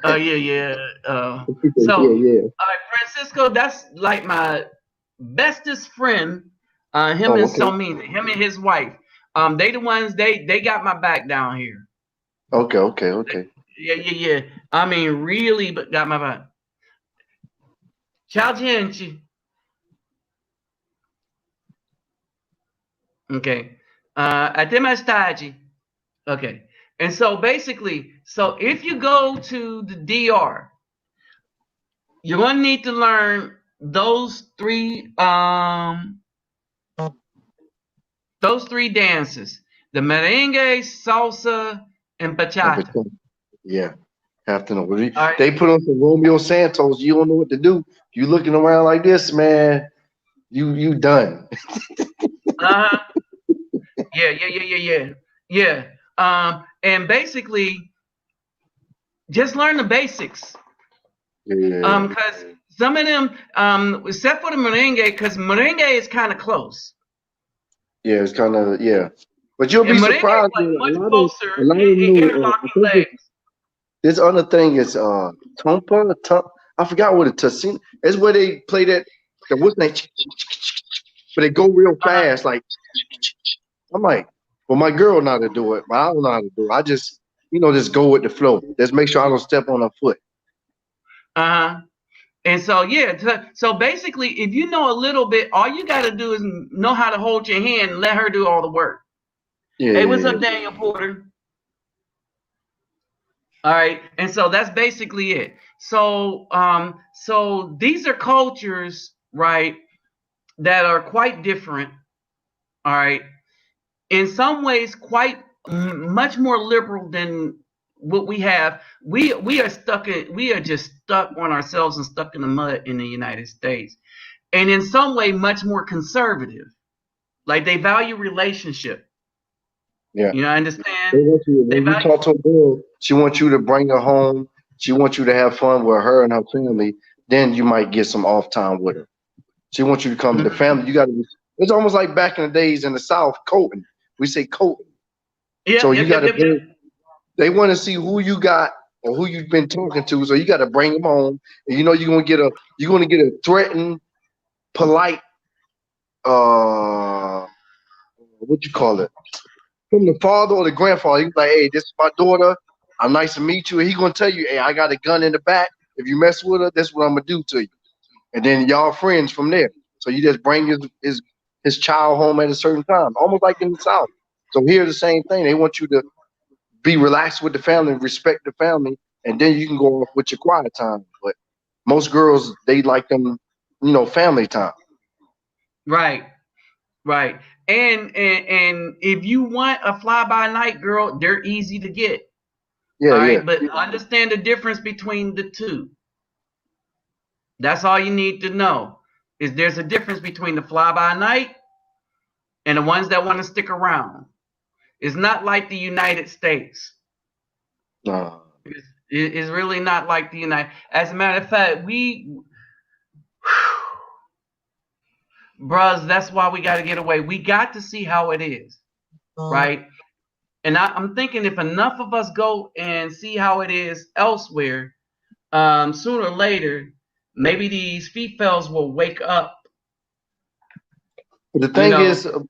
Yeah. Yeah. Francisco, that's like my bestest friend. Him Oh, and okay. him and his wife. They the ones they got my back down here. Okay. Yeah. I mean, really, but got my back. Ciao, gente. Okay. Até mais tarde. Okay. And so basically, so if you go to the DR, you're going to need to learn those three dances: the merengue, salsa, and bachata. Yeah. Have to know. Right. They put on some Romeo Santos. You don't know what to do. You looking around like this, man. You done. Uh-huh. Yeah. And basically, just learn the basics. Yeah. Because some of them, except for the merengue, because merengue is kind of close. Yeah, it's kind of but you'll be surprised. Like much A lot of closer, interlocking legs. This other thing is Tompa. I forgot what it is. It's where they play that. What's that? But they go real fast. Like I'm like, well, my girl know how to do it, but I don't know how to do it. I just just go with the flow. Just make sure I don't step on her foot. And so so basically, if you know a little bit, all you got to do is know how to hold your hand and let her do all the work. Yeah. Hey, what's up, Daniel Porter? All right, and so that's basically it. So so these are cultures, right, that are quite different. All right, in some ways, quite much more liberal than what we have. We are just stuck on ourselves and stuck in the mud in the United States, and in some way, much more conservative. Like they value relationship. Yeah. You know, I understand. They want you, when you talk to a girl, she wants you to bring her home. She wants you to have fun with her and her family. Then you might get some off time with her. She wants you to come to the family. You got to be. It's almost like back in the days in the South, coating. We say coating. Yeah. So you got to. They want to see who you got or who you've been talking to. So you got to bring them home. And you're going to get a threatened, polite. What you call it? From the father or the grandfather. He's like, hey, this is my daughter. I'm nice to meet you. And he's gonna tell you, hey, I got a gun in the back. If you mess with her, that's what I'm gonna do to you. And then y'all friends from there. So you just bring his child home at a certain time, almost like in the South. So here the same thing. They want you to be relaxed with the family, respect the family, and then you can go off with your quiet time. But most girls, they like them, family time. Right. And if you want a fly by night girl, they're easy to get. Yeah, all right, but understand the difference between the two. That's all you need to know. Is there's a difference between the fly by night and the ones that want to stick around. It's not like the United States. No. It's really not like the United. As a matter of fact, bruhs, that's why we got to get away. We got to see how it is, right? And I'm thinking if enough of us go and see how it is elsewhere, sooner or later, maybe these Bl-Fefails will wake up. The thing is, to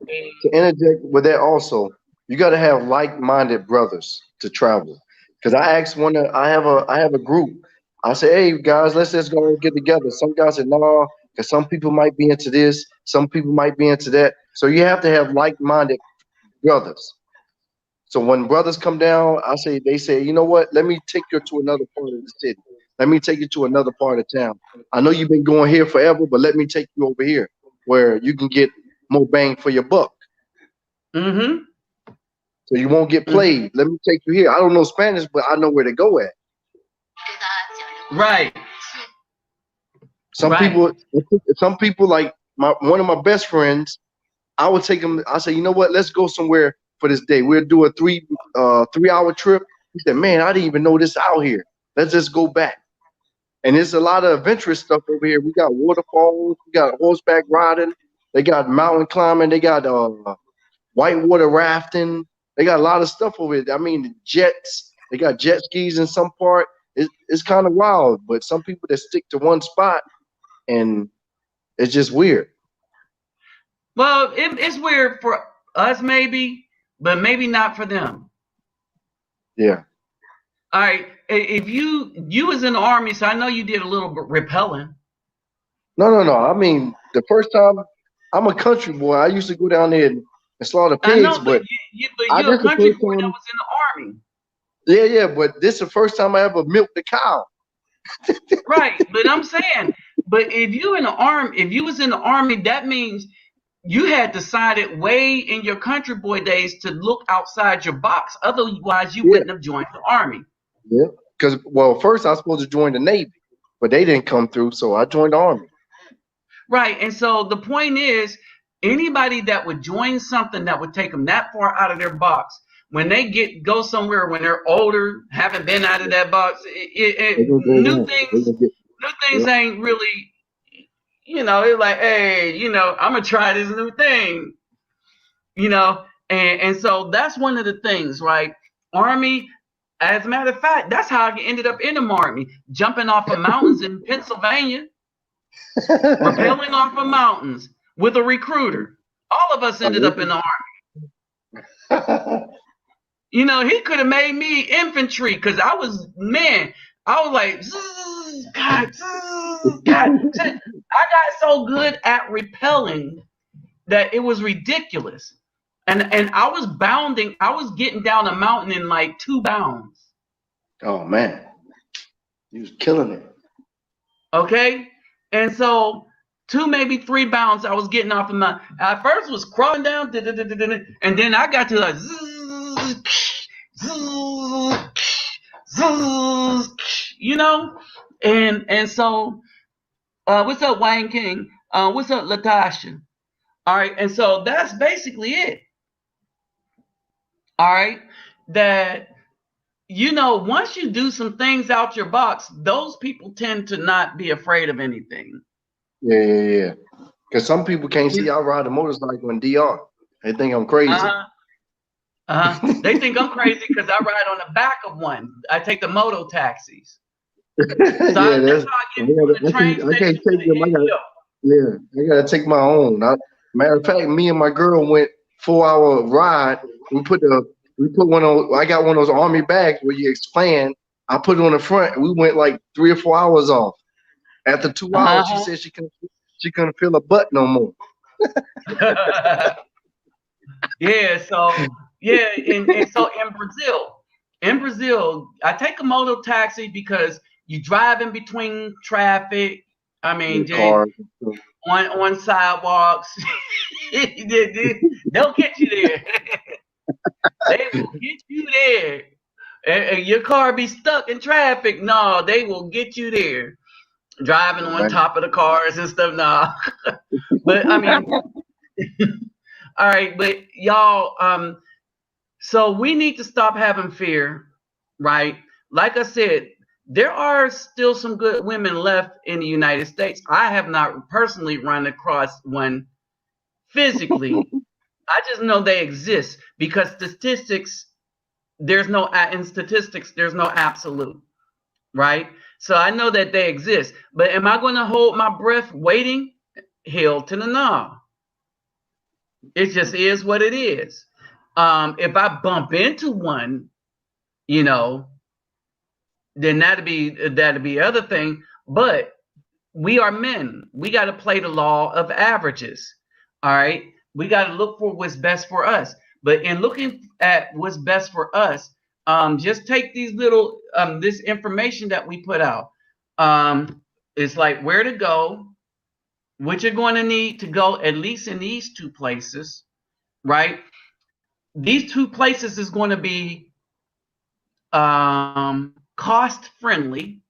interject with that also, you got to have like-minded brothers to travel. Because I asked I have a group. I say, hey guys, let's just go and get together. Some guys said no, because some people might be into this, some people might be into that. So you have to have like-minded brothers. So when brothers come down, they say, you know what? Let me take you to another part of the city. Let me take you to another part of town. I know you've been going here forever, but let me take you over here where you can get more bang for your buck. Mm-hmm. So you won't get played. Mm-hmm. Let me take you here. I don't know Spanish, but I know where to go at. Right. Some people like one of my best friends, I would take him. I say, you know what? Let's go somewhere for this day. We'll do a 3 hour trip. He said, man, I didn't even know this out here. Let's just go back. And there's a lot of adventurous stuff over here. We got waterfalls. We got horseback riding. They got mountain climbing. They got whitewater rafting. They got a lot of stuff over here. I mean, jets. They got jet skis in some part. It's kind of wild, but some people that stick to one spot, and it's just weird. Well, it's weird for us, maybe, but maybe not for them. Yeah. All right. If you was in the army, so I know you did a little bit repelling. No. I mean, the first time, I'm a country boy. I used to go down there and slaughter I pigs, know, but you're a this the country first boy that time. was in the army. Yeah, but this is the first time I ever milked a cow. Right. But I'm saying, but if you in the army, if you was in the army, that means you had decided way in your country boy days to look outside your box. Otherwise, you Yeah, wouldn't have joined the army. yeah. Because first I was supposed to join the Navy, but they didn't come through, so I joined the Army. Right. And so the point is, anybody that would join something that would take them that far out of their box, when they go somewhere when they're older, haven't been out of that box, They're gonna go new wrong. They're things, gonna get. new things Yep. ain't really, it's like, hey, I'm gonna try this new thing, and so that's one of the things, right? Army. As a matter of fact, that's how I ended up in the army, jumping off of mountains in Pennsylvania, rappelling off of mountains with a recruiter. All of us Oh, ended up in the army. He could have made me infantry because I was like, God, I got so good at repelling that it was ridiculous. And I was getting down a mountain in like 2 bounds. Oh man, he was killing it. Okay? And so 2, maybe 3 bounds, I was getting off the mountain. I first was crawling down, and then I got to like, and so what's up, Wayne King? What's up, Latasha? All right, and so that's basically it. All right, that once you do some things out your box, those people tend to not be afraid of anything. Yeah. Because some people can't see I ride a motorcycle in DR. They think I'm crazy. They think I'm crazy because I ride on the back of one. I take the moto taxis. So Yeah, that's how I get from the train I can't station to take them. the hill. I gotta take my own. Matter of fact, me and my girl went 4 hour ride. We put one on. I got one of those army bags where you expand. I put it on the front. We went like 3 or 4 hours off. After 2 hours, she said she couldn't feel her butt no more. Yeah. So and so in Brazil, I take a moto taxi because you drive in between traffic. I mean, Car. on sidewalks. They'll get you there. They will get you there. And your car be stuck in traffic. No, they will get you there. Driving on top of the cars and stuff. No. But I mean, all right, but y'all, so we need to stop having fear, right? Like I said, there are still some good women left in the United States. I have not personally run across one physically. I just know they exist because there's no absolute, right? So I know that they exist. But am I going to hold my breath waiting? Hell to the no. It just is what it is. If I bump into one, then that'd be other thing. But we are men. We got to play the law of averages. All right. We got to look for what's best for us. But in looking at what's best for us, just take these little this information that we put out. It's like where to go, what you're going to need to go, at least in these 2 places, right? These 2 places is going to be cost friendly.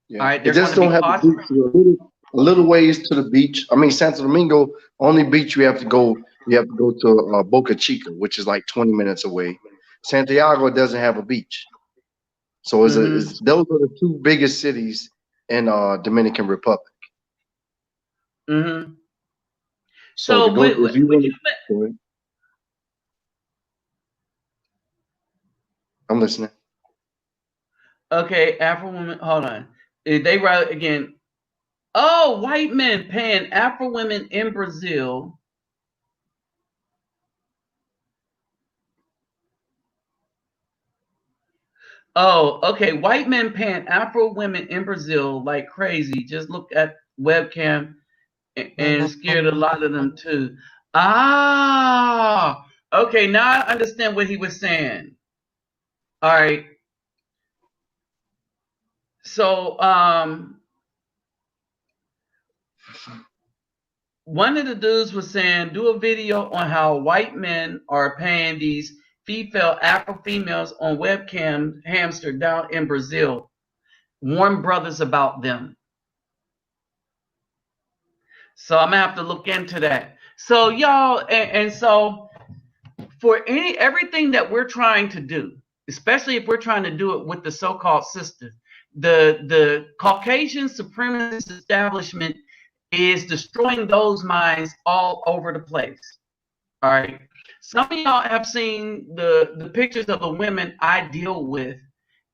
Yeah. All right, It just don't have to be. a little ways to the beach. I mean, Santo Domingo, only beach you have to go. You have to go to Boca Chica, which is like 20 minutes away. Santiago doesn't have a beach, so Mm-hmm. those are the two biggest cities in Dominican Republic. Mm-hmm. So to So go, if you when want you to, go ahead. I'm listening. okay, Afro women, hold on. They write again. Oh, white men paying Afro women in Brazil. Oh, okay. White men paying Afro women in Brazil like crazy. Just look at webcam and scared a lot of them too. Ah, okay. Now I understand what he was saying. All right. So, one of the dudes was saying, do a video on how white men are paying these female Afro females on webcam hamster down in Brazil. Warn brothers about them. So I'm gonna have to look into that. So y'all, and so for everything that we're trying to do, especially if we're trying to do it with the so-called sisters, the Caucasian supremacist establishment is destroying those minds all over the place. All right. Some of y'all have seen the pictures of the women I deal with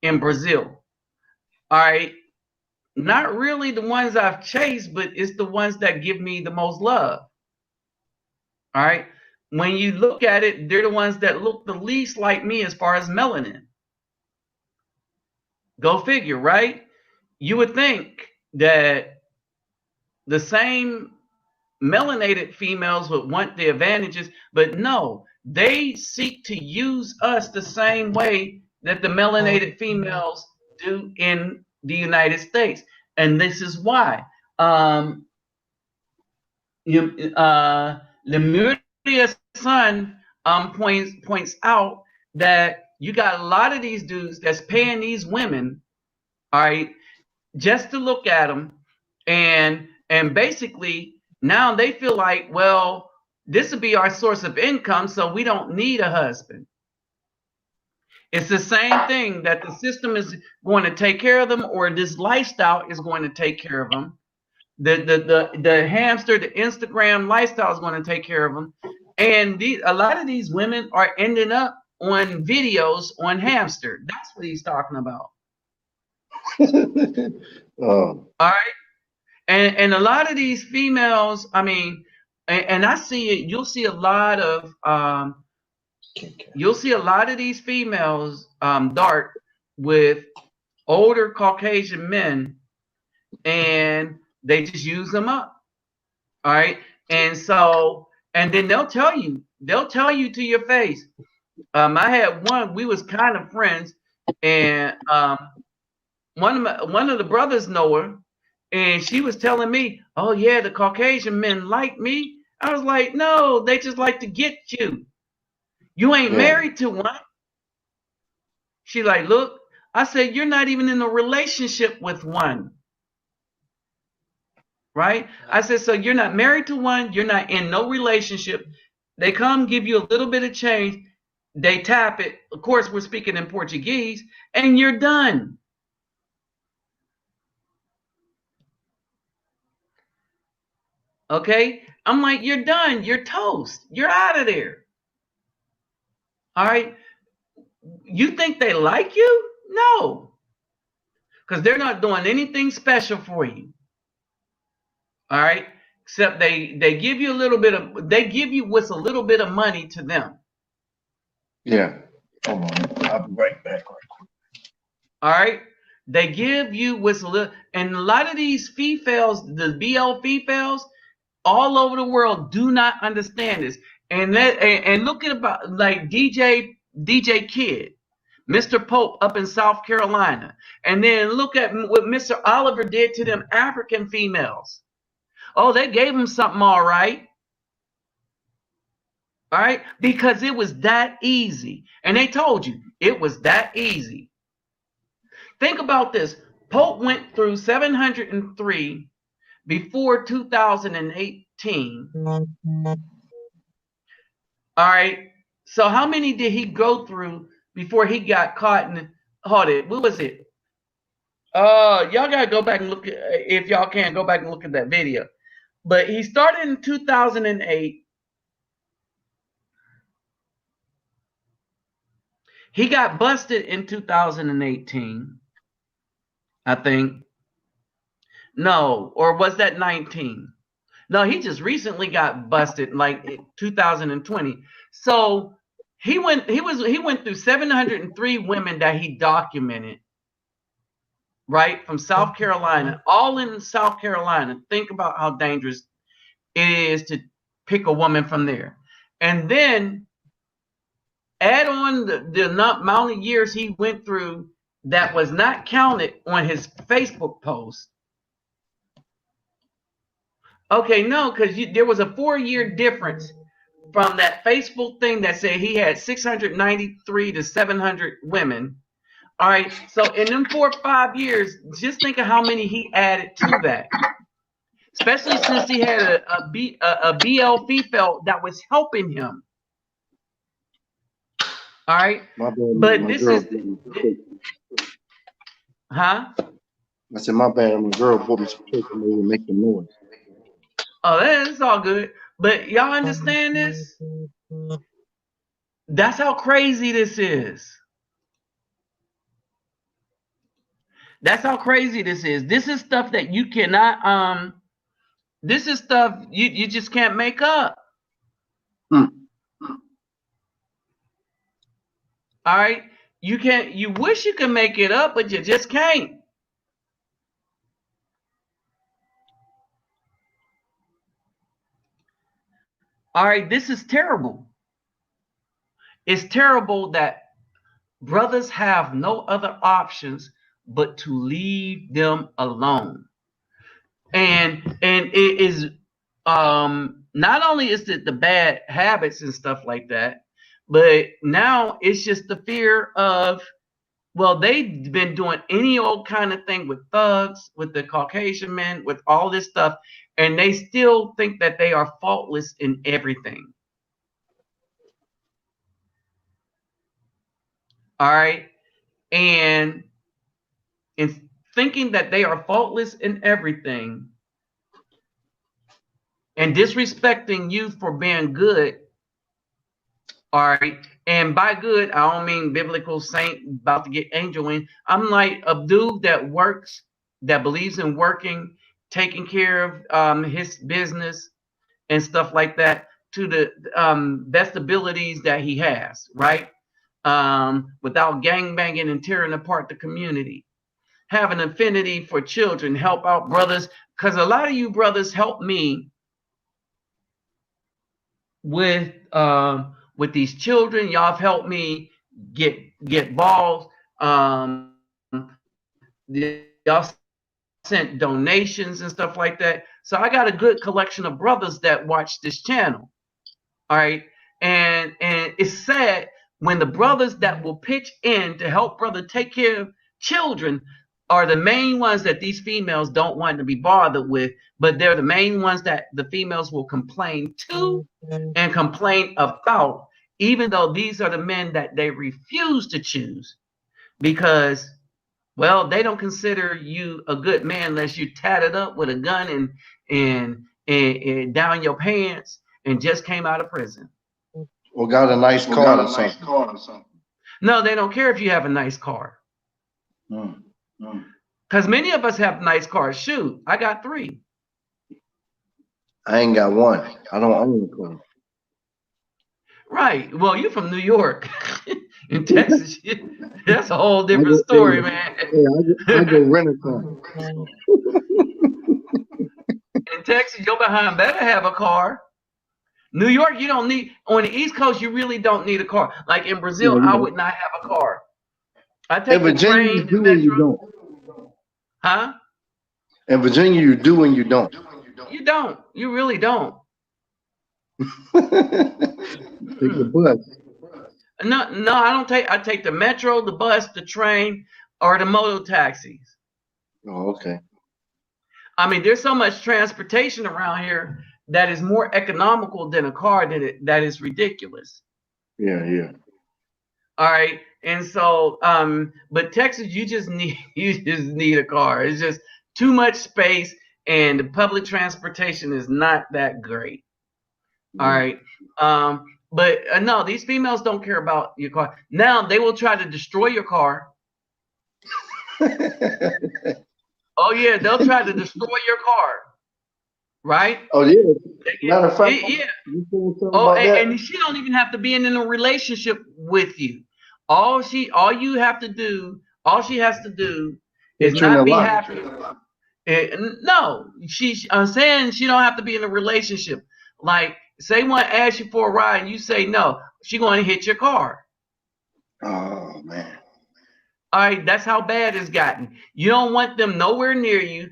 in Brazil. All right. Not really the ones I've chased, but it's the ones that give me the most love. All right. When you look at it, they're the ones that look the least like me as far as melanin. Go figure, right? You would think that the same melanated females would want the advantages, but no, they seek to use us the same way that the melanated females do in the United States. And this is why. Lemuria's son points out that you got a lot of these dudes that's paying these women, all right, just to look at them, and basically now they feel like, well, this will be our source of income, so we don't need a husband. It's the same thing that the system is going to take care of them, or this lifestyle is going to take care of them. The hamster, the Instagram lifestyle is going to take care of them. And a lot of these women are ending up on videos on hamster. That's what he's talking about. All right. And a lot of these females, I mean, and I see it, you'll see a lot of these females dart with older Caucasian men, and they just use them up. All right. And so, and then they'll tell you to your face. I had one, we was kind of friends, and one of the brothers know her, and she was telling me, oh yeah, the Caucasian men like me. I was like, no, they just like to get you. You ain't married to one. She like, look, I said, you're not even in a relationship with one. Right? I said, so you're not married to one, you're not in no relationship. They come give you a little bit of change, they tap it. Of course, we're speaking in Portuguese, and you're done. Okay? I'm like, you're done. You're toast. You're out of there. All right? You think they like you? No. Because they're not doing anything special for you. All right? Except they give you a little bit of, they give you what's a little bit of money to them. Yeah. Hold on. I'll be right back. All right? They give you what's a little, and a lot of these Fefails, the Bl-Fefails, all over the world do not understand this. And look at about like DJ Kid, Mr. Pope up in South Carolina. And then look at what Mr. Oliver did to them African females. Oh, they gave him something all right. All right? Because it was that easy. And they told you it was that easy. Think about this. Pope went through 703 before 2018. All right. So how many did he go through before he got caught and hold it? What was it? Y'all gotta go back and look at, if y'all can go back and look at that video. But he started in 2008. He got busted in 2018, I think. No, or was that 19? No, he just recently got busted, like in 2020. So he went through 703 women that he documented, right, from South Carolina, all in South Carolina. Think about how dangerous it is to pick a woman from there. And then add on the amount of years he went through that was not counted on his Facebook post. Okay, no, because there was a 4-year difference from that Facebook thing that said he had 693 to 700 women. All right, so in them 4 or 5 years, just think of how many he added to that. Especially since he had a Bl-Fefails that was helping him. All right, but this is, huh? I said, my bad. My girl bought me some cake and they were making noise. Oh, that's all good. But y'all understand this? That's how crazy this is. That's how crazy this is. This is stuff that you cannot, this is stuff you just can't make up. All right? You wish you could make it up, but you just can't. All right, this is terrible. It's terrible that brothers have no other options but to leave them alone. And it is not only is it the bad habits and stuff like that, but now it's just the fear of, well, they've been doing any old kind of thing with thugs, with the Caucasian men, with all this stuff, and they still think that they are faultless in everything. All right. And in thinking that they are faultless in everything and disrespecting you for being good. All right. And by good, I don't mean biblical saint about to get angel in. I'm like a dude that works, that believes in working, taking care of his business and stuff like that to the best abilities that he has, right? Without gangbanging and tearing apart the community. Have an affinity for children, help out brothers, because a lot of you brothers help me with these children. Y'all have helped me get balls. Y'all sent donations and stuff like that. So I got a good collection of brothers that watch this channel. All right, and it's sad when the brothers that will pitch in to help brother take care of children are the main ones that these females don't want to be bothered with, but they're the main ones that the females will complain to and complain about, even though these are the men that they refuse to choose because, well, they don't consider you a good man unless you tatted up with a gun and down your pants and just came out of prison. Or got a nice car or something. No, they don't care if you have a nice car. Because many of us have nice cars. Shoot, I got 3. I ain't got one. I don't own a car. Right. Well, you're from New York. In Texas, that's a whole different story, man. Yeah, I go rent a car. In Texas, your behind better have a car. New York, you don't need. On the East Coast, you really don't need a car. Like in Brazil, I would not have a car. I take the train. In Virginia, you do and you don't. Huh? In Virginia, you do and you don't. You don't. You really don't. Take the bus. No, I don't take. I take the metro, the bus, the train, or the moto taxis. Oh, okay. I mean, there's so much transportation around here that is more economical than a car that is ridiculous. Yeah. All right. And so, but Texas, you just need a car. It's just too much space, and the public transportation is not that great. All right. But no, these females don't care about your car. Now they will try to destroy your car. Oh yeah, they'll try to destroy your car. Right? Oh yeah. Matter of fact, Yeah. you saying something Oh, about that? and she don't even have to be in a relationship with you. All she has to do is Turn the not be lock. happy. No, I'm saying she don't have to be in a relationship. Like, say one asks you for a ride and you say no, she going to hit your car. Oh man. All right, that's how bad it's gotten. You don't want them nowhere near you.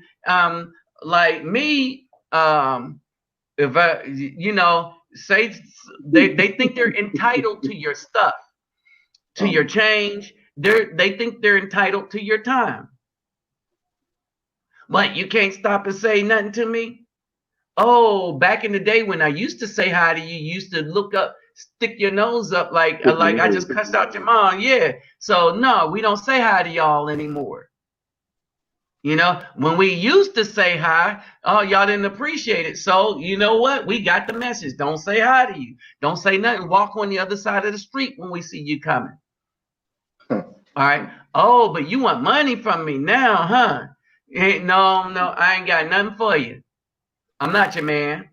Like me, if I, say they think they're entitled to your stuff, to your change. They think they're entitled to your time. What, you can't stop and say nothing to me? Oh, back in the day when I used to say hi to you, you used to look up, stick your nose up like I just cussed out your mom. Yeah. So no, we don't say hi to y'all anymore. When we used to say hi, oh, y'all didn't appreciate it. So you know what? We got the message. Don't say hi to you. Don't say nothing. Walk on the other side of the street when we see you coming. All right. Oh, but you want money from me now, huh? No, I ain't got nothing for you. I'm not your man.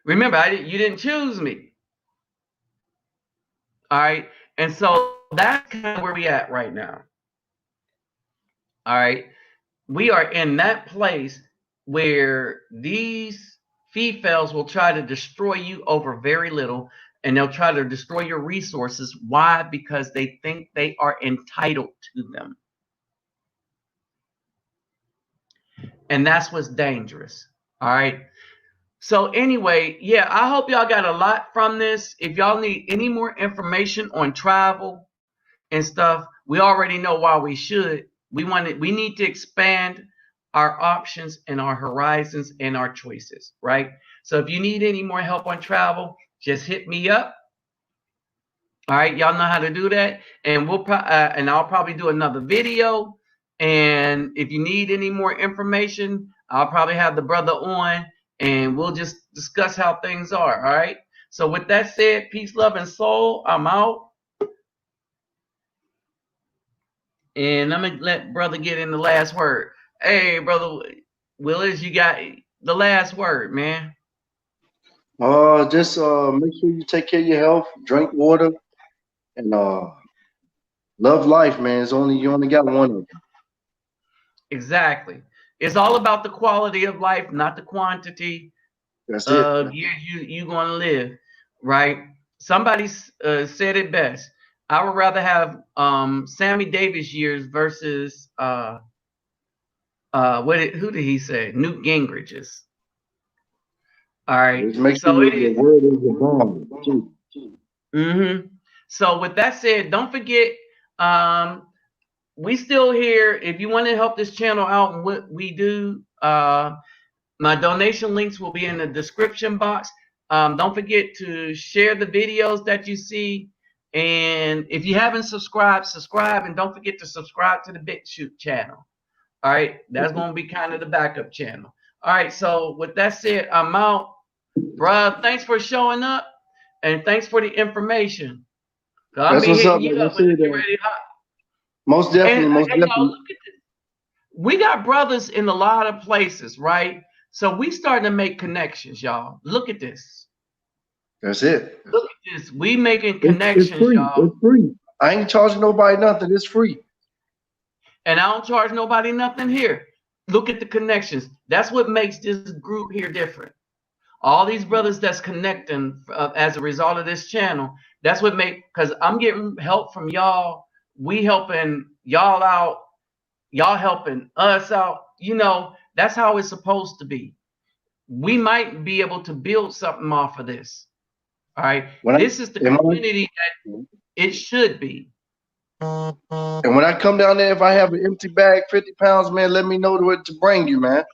Remember, you didn't choose me. All right. And so that's kind of where we at right now. All right. We are in that place where these Bl-Fefails will try to destroy you over very little, and they'll try to destroy your resources. Why? Because they think they are entitled to them. And that's what's dangerous. All right. So anyway, yeah, I hope y'all got a lot from this. If y'all need any more information on travel and stuff, we already know why we should. We need to expand our options and our horizons and our choices, right? So if you need any more help on travel, just hit me up. All right, y'all know how to do that, and I'll probably do another video. And if you need any more information, I'll probably have the brother on, and we'll just discuss how things are. All right. So with that said, peace, love, and soul. I'm out. And I'm going to let brother get in the last word. Hey, brother Willis, you got the last word, man. Just make sure you take care of your health, drink water, and love life, man. You only got one of them. Exactly. It's all about the quality of life, not the quantity of years you're going to live, right? Somebody said it best. I would rather have Sammy Davis years versus who did he say? Newt Gingrich's. All right. So it is. Word is the bomb. Mm-hmm. So with that said, don't forget, we still here. If you want to help this channel out and what we do, my donation links will be in the description box. Don't forget to share the videos that you see. And if you haven't subscribed, subscribe. And don't forget to subscribe to the BitChute channel. All right. That's going to be kind of the backup channel. All right. So with that said, I'm out. Bruh, thanks for showing up. And thanks for the information. I'll be hitting you up when you're ready hot. Most definitely. Look at this. We got brothers in a lot of places, right? So we starting to make connections, y'all. Look at this. That's it. Look at this. We making connections, it's free. y'all. It's free. I ain't charging nobody nothing. It's free. And I don't charge nobody nothing here. Look at the connections. That's what makes this group here different. All these brothers that's connecting as a result of this channel. That's what because I'm getting help from y'all. We helping y'all out. Y'all helping us out. That's how it's supposed to be. We might be able to build something off of this. All right. This is the community that it should be. And when I come down there, if I have an empty bag, 50 pounds, man, let me know what to bring you, man.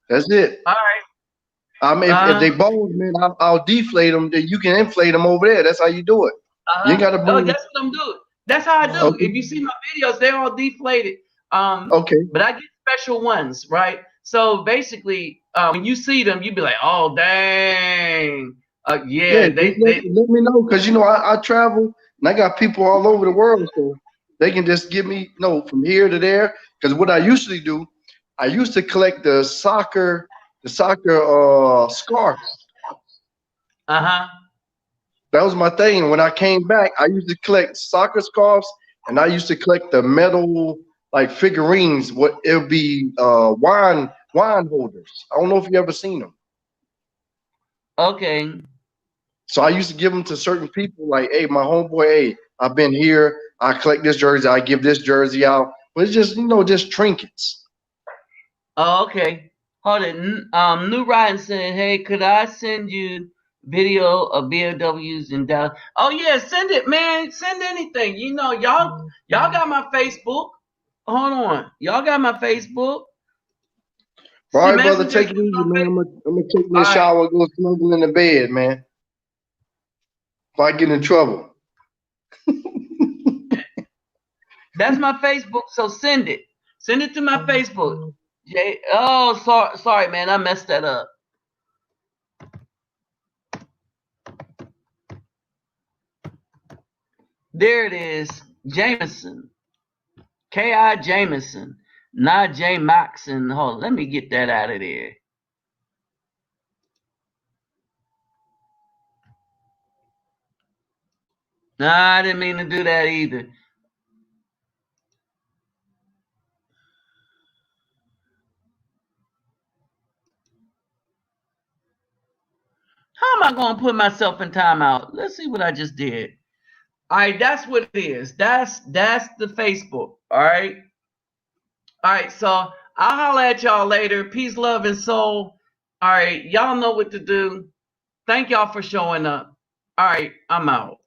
That's it. All right. I mean, if they bald, man, I'll deflate them. Then you can inflate them over there. That's how you do it. You ain't got to Oh, bring. that's what I'm doing. That's how I do. Okay. If you see my videos, they're all deflated. Okay. But I get special ones, right? So basically, when you see them, you be like, "Oh, dang, Yeah. yeah." Just They let me know, because I travel and I got people all over the world, so they can just give me from here to there. Because what I usually do, I used to collect the soccer scarves. uh-huh. That was my thing. When I came back, I used to collect soccer scarves, and I used to collect the metal like figurines. What it would be wine holders. I don't know if you ever seen them. Okay. So I used to give them to certain people, like, hey, my homeboy, hey, I've been here. I collect this jersey. I give this jersey out. But it's just just trinkets. Oh, okay. Hold it. New Ryan said, "Hey, could I send you video of BOWs in Dallas?" Oh yeah, send it, man. Send anything. Y'all got my Facebook. Hold on, y'all got my Facebook. All See, right, brother, Messenger. take it easy, man. I'm gonna take me All a right, shower, go snuggle in the bed, man. If I get in trouble. that's my Facebook. So send it. Send it to my Facebook. Oh, sorry, man. I messed that up. There it is. Jameson. K.I. Jameson. Not J. Maxon. Hold on, let me get that out of there. Nah, I didn't mean to do that either. How am I going to put myself in timeout? Let's see what I just did. All right, that's what it is. That's the Facebook. All right. All right, so I'll holler at y'all later. Peace, love, and soul. All right, y'all know what to do. Thank y'all for showing up. All right, I'm out.